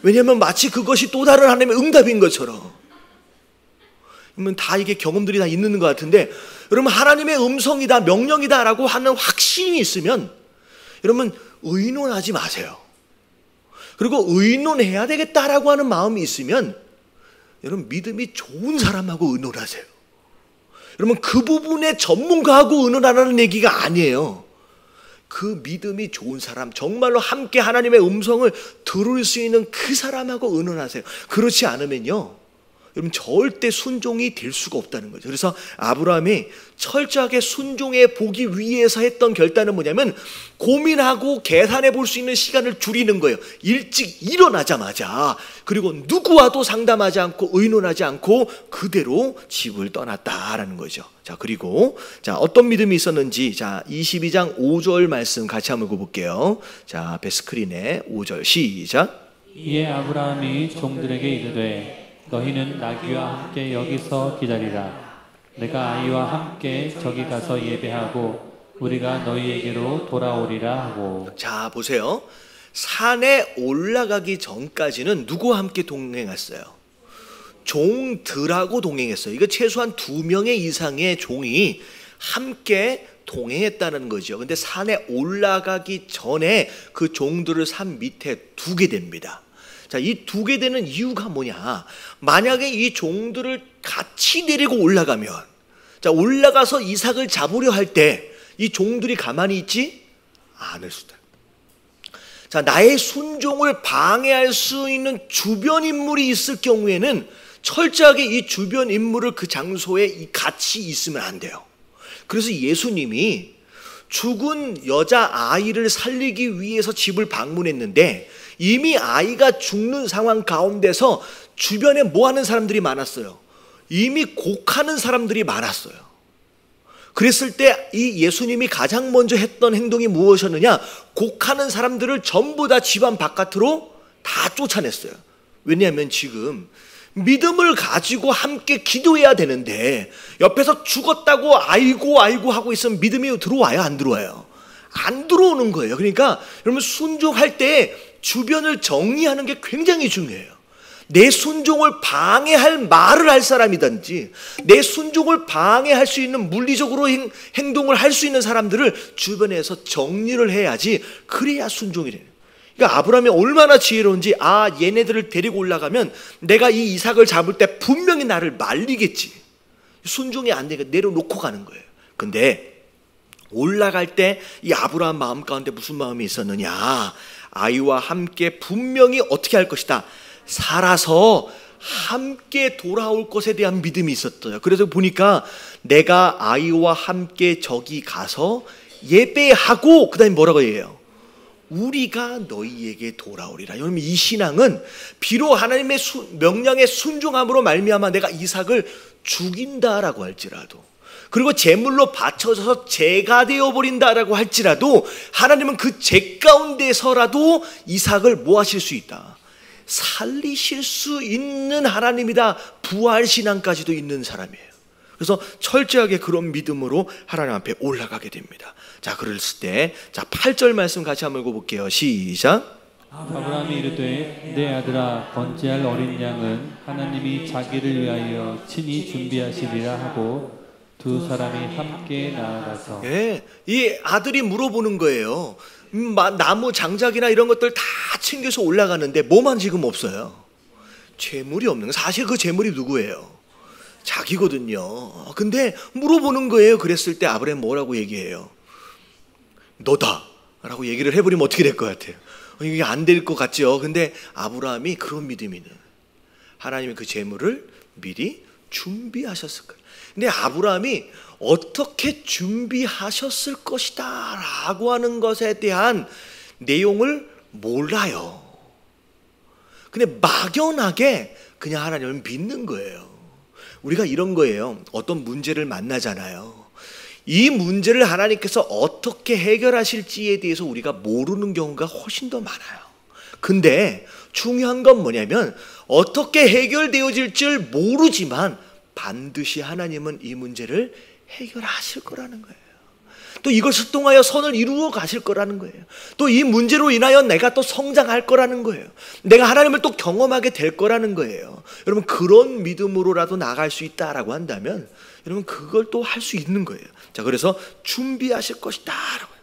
왜냐하면 마치 그것이 또 다른 하나님의 응답인 것처럼. 그러면 다 이게 경험들이 다 있는 것 같은데, 여러분 하나님의 음성이다, 명령이다 라고 하는 확신이 있으면 여러분 의논하지 마세요. 그리고 의논해야 되겠다라고 하는 마음이 있으면 여러분 믿음이 좋은 사람하고 의논하세요. 여러분 그 부분에 전문가하고 의논하라는 얘기가 아니에요. 그 믿음이 좋은 사람, 정말로 함께 하나님의 음성을 들을 수 있는 그 사람하고 의논하세요. 그렇지 않으면요 여러분 절대 순종이 될 수가 없다는 거죠. 그래서 아브라함이 철저하게 순종해 보기 위해서 했던 결단은 뭐냐면 고민하고 계산해 볼 수 있는 시간을 줄이는 거예요. 일찍 일어나자마자. 그리고 누구와도 상담하지 않고 의논하지 않고 그대로 집을 떠났다라는 거죠. 자, 그리고 어떤 믿음이 있었는지 22장 5절 말씀 같이 한번 읽어볼게요. 자, 앞에 스크린에 5절 시작. 이에 아브라함이 종들에게 이르되 너희는 나귀와 함께 여기서 기다리라. 내가 아이와 함께 저기 가서 예배하고 우리가 너희에게로 돌아오리라 하고. 자, 보세요. 산에 올라가기 전까지는 누구와 함께 동행했어요? 종들하고 동행했어요. 이거 최소한 2명의 이상의 종이 함께 동행했다는 거죠. 근데 산에 올라가기 전에 그 종들을 산 밑에 두게 됩니다. 자, 이 두게 되는 이유가 뭐냐? 만약에 이 종들을 같이 데리고 올라가면, 올라가서 이삭을 잡으려 할 때 이 종들이 가만히 있지 않을 수다. 자, 나의 순종을 방해할 수 있는 주변 인물이 있을 경우에는 철저하게 이 주변 인물을 그 장소에 같이 있으면 안 돼요. 그래서 예수님이 죽은 여자 아이를 살리기 위해서 집을 방문했는데 이미 아이가 죽는 상황 가운데서 주변에 뭐 하는 사람들이 많았어요? 이미 곡하는 사람들이 많았어요. 그랬을 때 이 예수님이 가장 먼저 했던 행동이 무엇이었느냐? 곡하는 사람들을 전부 다 집안 바깥으로 다 쫓아냈어요. 왜냐하면 지금 믿음을 가지고 함께 기도해야 되는데 옆에서 죽었다고 아이고 하고 있으면 믿음이 들어와요, 안 들어와요? 안 들어오는 거예요. 그러니까 여러분 순종할 때 주변을 정리하는 게 굉장히 중요해요. 내 순종을 방해할 말을 할 사람이든지 내 순종을 방해할 수 있는 물리적으로 행동을 할 수 있는 사람들을 주변에서 정리를 해야지, 그래야 순종이 돼요. 그러니까 아브라함이 얼마나 지혜로운지, 얘네들을 데리고 올라가면 내가 이 이삭을 잡을 때 분명히 나를 말리겠지. 순종이 안 되니까 내려놓고 가는 거예요. 근데 올라갈 때 이 아브라함 마음 가운데 무슨 마음이 있었느냐? 아이와 함께 분명히 어떻게 할 것이다, 살아서 함께 돌아올 것에 대한 믿음이 있었어요. 그래서 보니까 내가 아이와 함께 저기 가서 예배하고 그 다음에 뭐라고 얘기해요? 우리가 너희에게 돌아오리라. 여러분, 이 신앙은 비록 하나님의 명령에 순종함으로 말미암아 내가 이삭을 죽인다라고 할지라도, 그리고 제물로 바쳐져서 죄가 되어버린다라고 할지라도, 하나님은 그 죄 가운데서라도 이삭을 뭐 하실 수 있다? 살리실 수 있는 하나님이다. 부활신앙까지도 있는 사람이에요. 그래서 철저하게 그런 믿음으로 하나님 앞에 올라가게 됩니다. 자, 그랬을 때, 자, 8절 말씀 같이 한번 읽어볼게요. 시작. 아브라함이 이르되 내 아들아, 번제할 어린 양은 하나님이 자기를 위하여 친히 준비하시리라 하고 두 사람이 함께 나아가서. 이 아들이 물어보는 거예요. 나무 장작이나 이런 것들 다 챙겨서 올라가는데 뭐만 지금 없어요? 재물이 없는 거. 사실 그 재물이 누구예요? 자기거든요. 근데 물어보는 거예요. 그랬을 때 아브라함 뭐라고 얘기해요? 너다 라고 얘기를 해버리면 어떻게 될 것 같아요? 이게 안 될 것 같죠. 근데 아브라함이 그런 믿음이 있는, 하나님이 그 재물을 미리 준비하셨을 거예요. 근데 아브라함이 어떻게 준비하셨을 것이다 라고 하는 것에 대한 내용을 몰라요. 근데 막연하게 그냥 하나님을 믿는 거예요. 우리가 이런 거예요. 어떤 문제를 만나잖아요. 이 문제를 하나님께서 어떻게 해결하실지에 대해서 우리가 모르는 경우가 훨씬 더 많아요. 근데 중요한 건 뭐냐면, 어떻게 해결되어질 줄 모르지만 반드시 하나님은 이 문제를 해결하실 거라는 거예요. 또 이것을 통하여 선을 이루어 가실 거라는 거예요. 또 이 문제로 인하여 내가 또 성장할 거라는 거예요. 내가 하나님을 또 경험하게 될 거라는 거예요. 여러분, 그런 믿음으로라도 나갈 수 있다라고 한다면 여러분, 그걸 또 할 수 있는 거예요. 자, 그래서 준비하실 것이다 라고.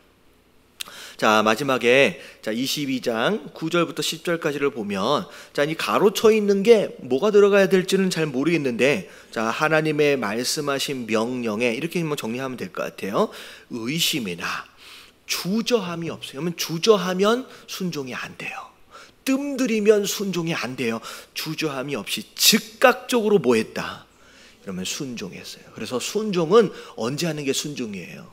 자, 마지막에, 자, 22장 9절부터 10절까지를 보면, 자, 이 가로쳐 있는 게 뭐가 들어가야 될지는 잘 모르겠는데, 자, 하나님의 말씀하신 명령에 이렇게 한번 정리하면 될 것 같아요. 의심이나 주저함이 없어요. 그러면 주저하면 순종이 안 돼요. 뜸들이면 순종이 안 돼요. 주저함이 없이 즉각적으로 뭐 했다? 그러면 순종했어요. 그래서 순종은 언제 하는 게 순종이에요?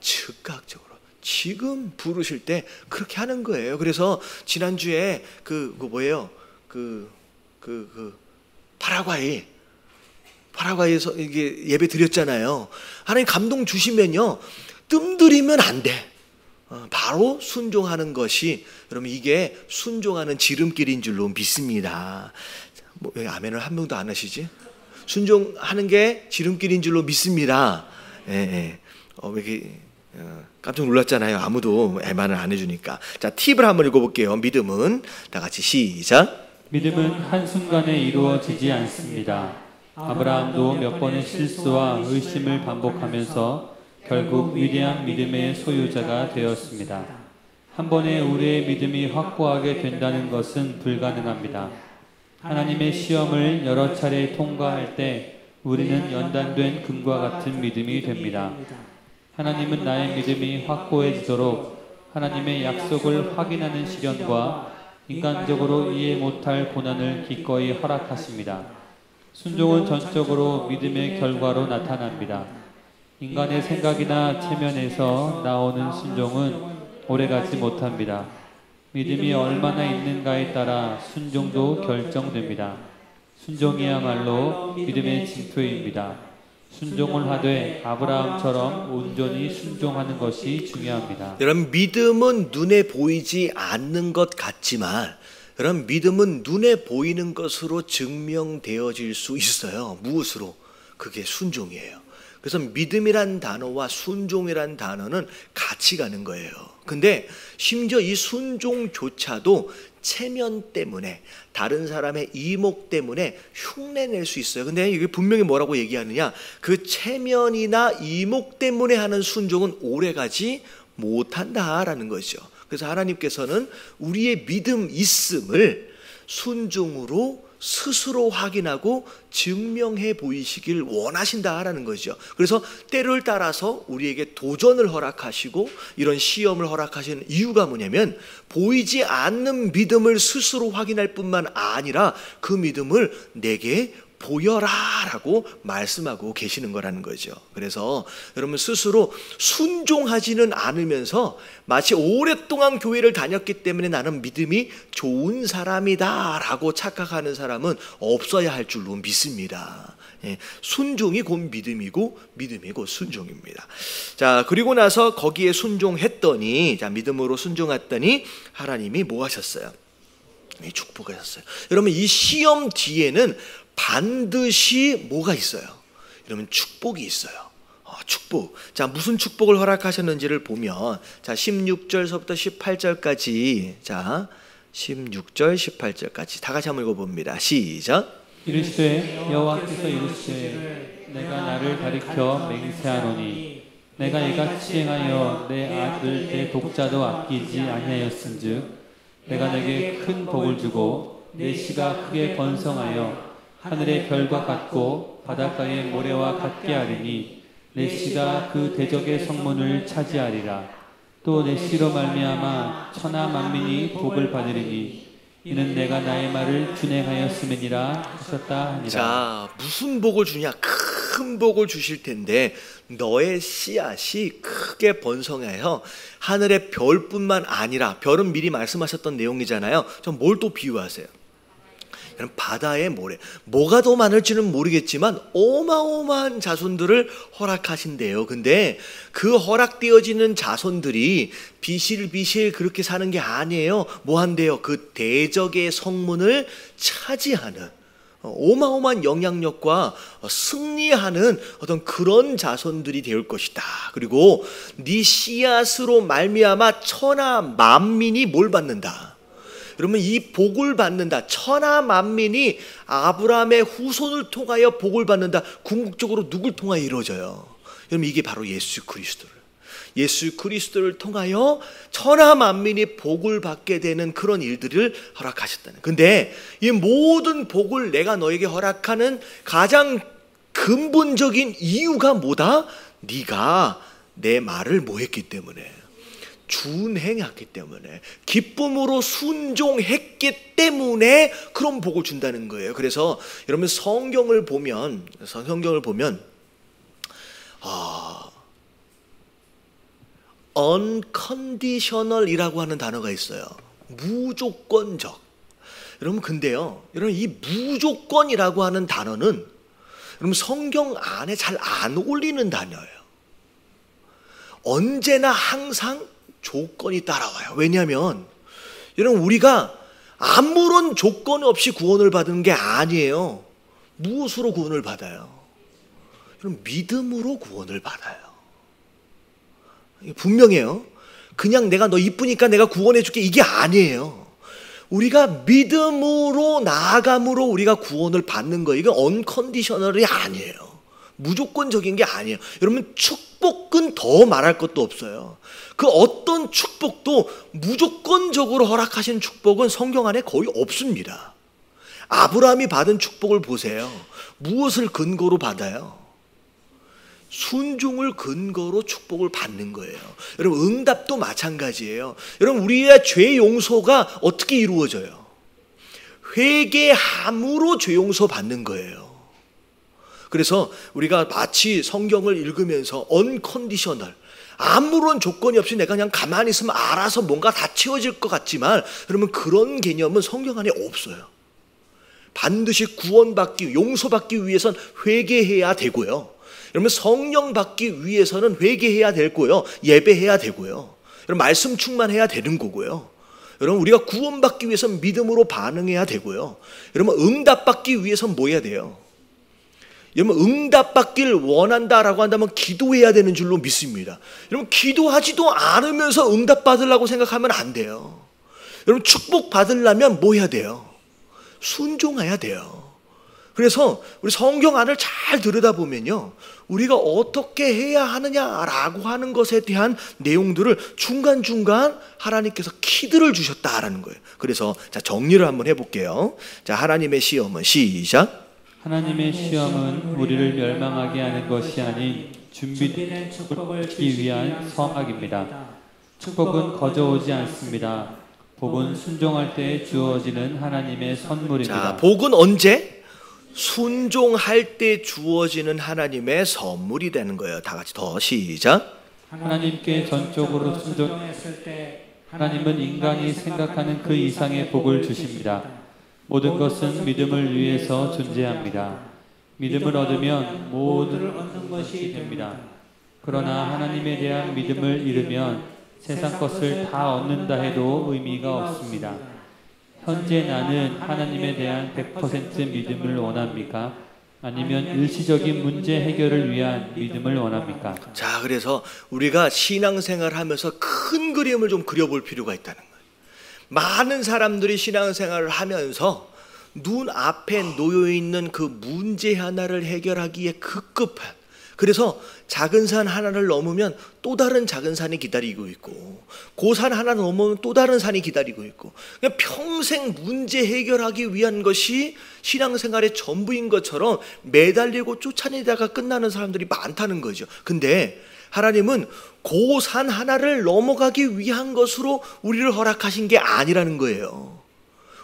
즉각적으로. 지금 부르실 때 그렇게 하는 거예요. 그래서 지난주에 뭐예요? 파라과이에서 이게 예배 드렸잖아요. 하나님 감동 주시면요, 뜸들이면 안 돼. 바로 순종하는 것이, 여러분, 이게 순종하는 지름길인 줄로 믿습니다. 왜 아멘을 한 명도 안 하시지? 순종하는 게 지름길인 줄로 믿습니다. 왜 이렇게 깜짝 놀랐잖아요. 아무도 말을 안 해주니까. 자, 팁을 한번 읽어볼게요. 믿음은, 다 같이 시작. 믿음은 한순간에 이루어지지 않습니다. 아브라함도 몇 번의 실수와 의심을 반복하면서 결국 위대한 믿음의 소유자가 되었습니다. 한 번에 우리의 믿음이 확고하게 된다는 것은 불가능합니다. 하나님의 시험을 여러 차례 통과할 때 우리는 연단된 금과 같은 믿음이 됩니다. 하나님은 나의 믿음이 확고해지도록 하나님의 약속을 확인하는 시련과 인간적으로 이해 못할 고난을 기꺼이 허락하십니다. 순종은 전적으로 믿음의 결과로 나타납니다. 인간의 생각이나 체면에서 나오는 순종은 오래가지 못합니다. 믿음이 얼마나 있는가에 따라 순종도 결정됩니다. 순종이야말로 믿음의 징표입니다. 순종을 하되 아브라함처럼 온전히 순종하는 것이 중요합니다. 여러분, 믿음은 눈에 보이지 않는 것 같지만, 여러분, 믿음은 눈에 보이는 것으로 증명되어질 수 있어요. 무엇으로? 그게 순종이에요. 그래서 믿음이란 단어와 순종이란 단어는 같이 가는 거예요. 근데 심지어 이 순종조차도 체면 때문에, 다른 사람의 이목 때문에 흉내낼 수 있어요. 근데 이게 분명히 뭐라고 얘기하느냐, 그 체면이나 이목 때문에 하는 순종은 오래가지 못한다라는 거죠. 그래서 하나님께서는 우리의 믿음 있음을 순종으로 스스로 확인하고 증명해 보이시길 원하신다라는 거죠. 그래서 때를 따라서 우리에게 도전을 허락하시고 이런 시험을 허락하시는 이유가 뭐냐면, 보이지 않는 믿음을 스스로 확인할 뿐만 아니라 그 믿음을 내게 보여라라고 말씀하고 계시는 거라는 거죠. 그래서 여러분 스스로 순종하지는 않으면서 마치 오랫동안 교회를 다녔기 때문에 나는 믿음이 좋은 사람이다라고 착각하는 사람은 없어야 할 줄로 믿습니다. 순종이 곧 믿음이고 믿음이 곧 순종입니다. 자, 그리고 나서 거기에 순종했더니, 자, 믿음으로 순종했더니 하나님이 뭐 하셨어요? 축복하셨어요. 여러분 이 시험 뒤에는 반드시 뭐가 있어요? 이러면 축복이 있어요. 축복. 자, 무슨 축복을 허락하셨는지를 보면, 자, 16절서부터 18절까지, 자, 16절 18절까지 다 같이 한번 읽어봅니다. 시작. 이르시되 여호와께서 이르시되 내가 나를 가리켜 맹세하노니 내가 이같이 행하여 내 아들 내 독자도 아끼지 아니하였은즉 내가 내게 큰 복을 주고 내 씨가 크게 번성하여 하늘의 별과 같고 바닷가의 모래와 같게 하리니 내 씨가 그 대적의 성문을 차지하리라. 또 내 씨로 말미암아 천하 만민이 복을 받으리니 이는 내가 나의 말을 준행하였음이니라 하셨다 하니라. 자, 무슨 복을 주냐? 큰 복을 주실 텐데 너의 씨앗이 크게 번성하여 하늘의 별뿐만 아니라, 별은 미리 말씀하셨던 내용이잖아요. 좀 뭘 또 비유하세요? 바다의 모래, 뭐가 더 많을지는 모르겠지만 어마어마한 자손들을 허락하신대요. 근데 그 허락되어지는 자손들이 비실비실 그렇게 사는 게 아니에요. 뭐 한대요? 그 대적의 성문을 차지하는 어마어마한 영향력과 승리하는 어떤 그런 자손들이 될 것이다. 그리고 네 씨앗으로 말미암아 천하 만민이 뭘 받는다? 여러분 이 복을 받는다. 천하 만민이 아브라함의 후손을 통하여 복을 받는다. 궁극적으로 누굴 통하여 이루어져요? 여러분 이게 바로 예수 그리스도를 통하여 천하 만민이 복을 받게 되는 그런 일들을 허락하셨다는. 근데 이 모든 복을 내가 너에게 허락하는 가장 근본적인 이유가 뭐다? 네가 내 말을 뭐 했기 때문에? 준행했기 때문에, 기쁨으로 순종했기 때문에 그런 복을 준다는 거예요. 그래서 여러분 성경을 보면 unconditional이라고 하는 단어가 있어요. 무조건적. 여러분 근데요, 여러분 이 무조건이라고 하는 단어는 여러분 성경 안에 잘 안 어울리는 단어예요. 언제나 항상 조건이 따라와요. 왜냐하면 여러분 우리가 아무런 조건 없이 구원을 받은 게 아니에요. 무엇으로 구원을 받아요? 여러분 믿음으로 구원을 받아요. 분명해요. 그냥 내가 너 이쁘니까 내가 구원해 줄게 이게 아니에요. 우리가 믿음으로 나아감으로 우리가 구원을 받는 거예요. 이게 언컨디셔널이 아니에요. 무조건적인 게 아니에요. 여러분 축복은 더 말할 것도 없어요. 그 어떤 축복도 무조건적으로 허락하신 축복은 성경 안에 거의 없습니다. 아브라함이 받은 축복을 보세요. 무엇을 근거로 받아요? 순종을 근거로 축복을 받는 거예요. 여러분 응답도 마찬가지예요. 여러분 우리의 죄 용서가 어떻게 이루어져요? 회개함으로 죄 용서 받는 거예요. 그래서 우리가 마치 성경을 읽으면서 언컨디셔널, 아무런 조건이 없이 내가 그냥 가만히 있으면 알아서 뭔가 다 채워질 것 같지만 여러분 그런 개념은 성경 안에 없어요. 반드시 구원받기, 용서받기 위해서는 회개해야 되고요. 여러분 성령 받기 위해서는 회개해야 되고요. 예배해야 되고요. 여러분 말씀 충만해야 되는 거고요. 여러분 우리가 구원받기 위해서는 믿음으로 반응해야 되고요. 여러분 응답받기 위해서는 뭐 해야 돼요? 여러분 응답받기를 원한다라고 한다면 기도해야 되는 줄로 믿습니다. 여러분 기도하지도 않으면서 응답받으려고 생각하면 안 돼요. 여러분 축복 받으려면 뭐 해야 돼요? 순종해야 돼요. 그래서 우리 성경 안을 잘 들여다보면요, 우리가 어떻게 해야 하느냐라고 하는 것에 대한 내용들을 중간중간 하나님께서 키들을 주셨다라는 거예요. 그래서 자, 정리를 한번 해볼게요. 자, 하나님의 시험은 시작. 하나님의 시험은 우리를 멸망하게 하는 것이 아닌 준비된 축복을 주기 위한 성학입니다. 축복은 거저오지 않습니다. 복은 순종할 때 주어지는 하나님의 선물입니다. 자, 복은 언제? 순종할 때 주어지는 하나님의 선물이 되는 거예요. 다 같이 더 시작. 하나님께 전적으로 순종했을 때 하나님은 인간이 생각하는 그 이상의 복을 주십니다. 모든 것은 믿음을 위해서 존재합니다. 믿음을 얻으면 모든 얻는 것이 됩니다. 그러나 하나님에 대한 믿음을 잃으면 세상 것을 다 얻는다 해도 의미가 없습니다. 현재 나는 하나님에 대한 100% 믿음을 원합니까? 아니면 일시적인 문제 해결을 위한 믿음을 원합니까? 자, 그래서 우리가 신앙생활을 하면서 큰 그림을 좀 그려볼 필요가 있다는 거예요. 많은 사람들이 신앙생활을 하면서 눈앞에 놓여있는 그 문제 하나를 해결하기에 급급한, 그래서 작은 산 하나를 넘으면 또 다른 작은 산이 기다리고 있고, 그 산 하나 넘으면 또 다른 산이 기다리고 있고, 그냥 평생 문제 해결하기 위한 것이 신앙생활의 전부인 것처럼 매달리고 쫓아내다가 끝나는 사람들이 많다는 거죠. 근데 하나님은 그 산 하나를 넘어가기 위한 것으로 우리를 허락하신 게 아니라는 거예요.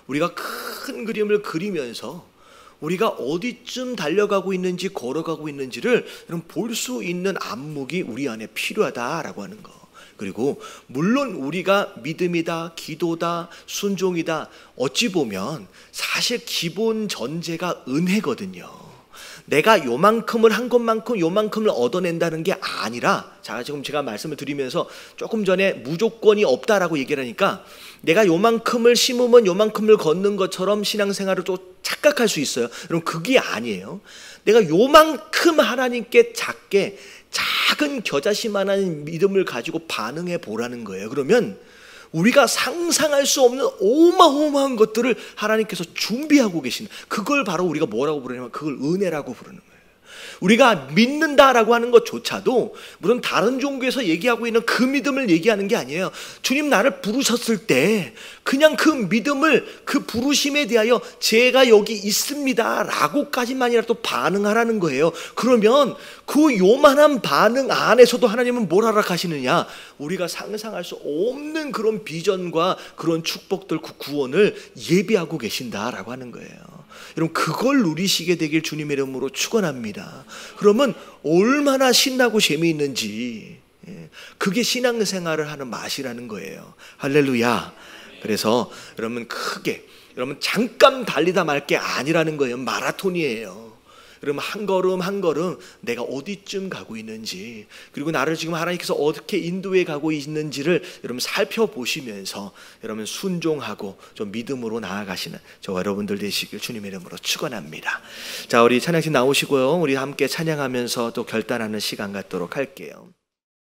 우리가 큰 그림을 그리면서 우리가 어디쯤 달려가고 있는지 걸어가고 있는지를 볼 수 있는 안목이 우리 안에 필요하다라고 하는 거. 그리고 물론 우리가 믿음이다, 기도다, 순종이다, 어찌 보면 사실 기본 전제가 은혜거든요. 내가 요만큼을 한 것만큼 요만큼을 얻어낸다는 게 아니라, 자, 지금 제가 말씀을 드리면서 조금 전에 무조건이 없다라고 얘기를 하니까 내가 요만큼을 심으면 요만큼을 걷는 것처럼 신앙생활을 또 착각할 수 있어요. 여러분, 그게 아니에요. 내가 요만큼 하나님께 작게 작은 겨자씨만한 믿음을 가지고 반응해 보라는 거예요. 그러면 우리가 상상할 수 없는 어마어마한 것들을 하나님께서 준비하고 계신, 그걸 바로 우리가 뭐라고 부르냐면 그걸 은혜라고 부르는 거예요. 우리가 믿는다라고 하는 것조차도 물론 다른 종교에서 얘기하고 있는 그 믿음을 얘기하는 게 아니에요. 주님 나를 부르셨을 때 그냥 그 믿음을, 그 부르심에 대하여 제가 여기 있습니다 라고까지만이라도 반응하라는 거예요. 그러면 그 요만한 반응 안에서도 하나님은 뭘 허락하시느냐, 우리가 상상할 수 없는 그런 비전과 그런 축복들, 그 구원을 예비하고 계신다라고 하는 거예요. 여러분, 그걸 누리시게 되길 주님의 이름으로 축원합니다. 그러면 얼마나 신나고 재미있는지, 그게 신앙생활을 하는 맛이라는 거예요. 할렐루야. 그래서 여러분, 크게, 여러분 잠깐 달리다 말 게 아니라는 거예요. 마라톤이에요. 여러분, 한 걸음 한 걸음 내가 어디쯤 가고 있는지, 그리고 나를 지금 하나님께서 어떻게 인도해 가고 있는지를 여러분 살펴보시면서 여러분 순종하고 좀 믿음으로 나아가시는 저와 여러분들 되시길 주님의 이름으로 축원합니다. 자, 우리 찬양팀 나오시고요. 우리 함께 찬양하면서 또 결단하는 시간 갖도록 할게요.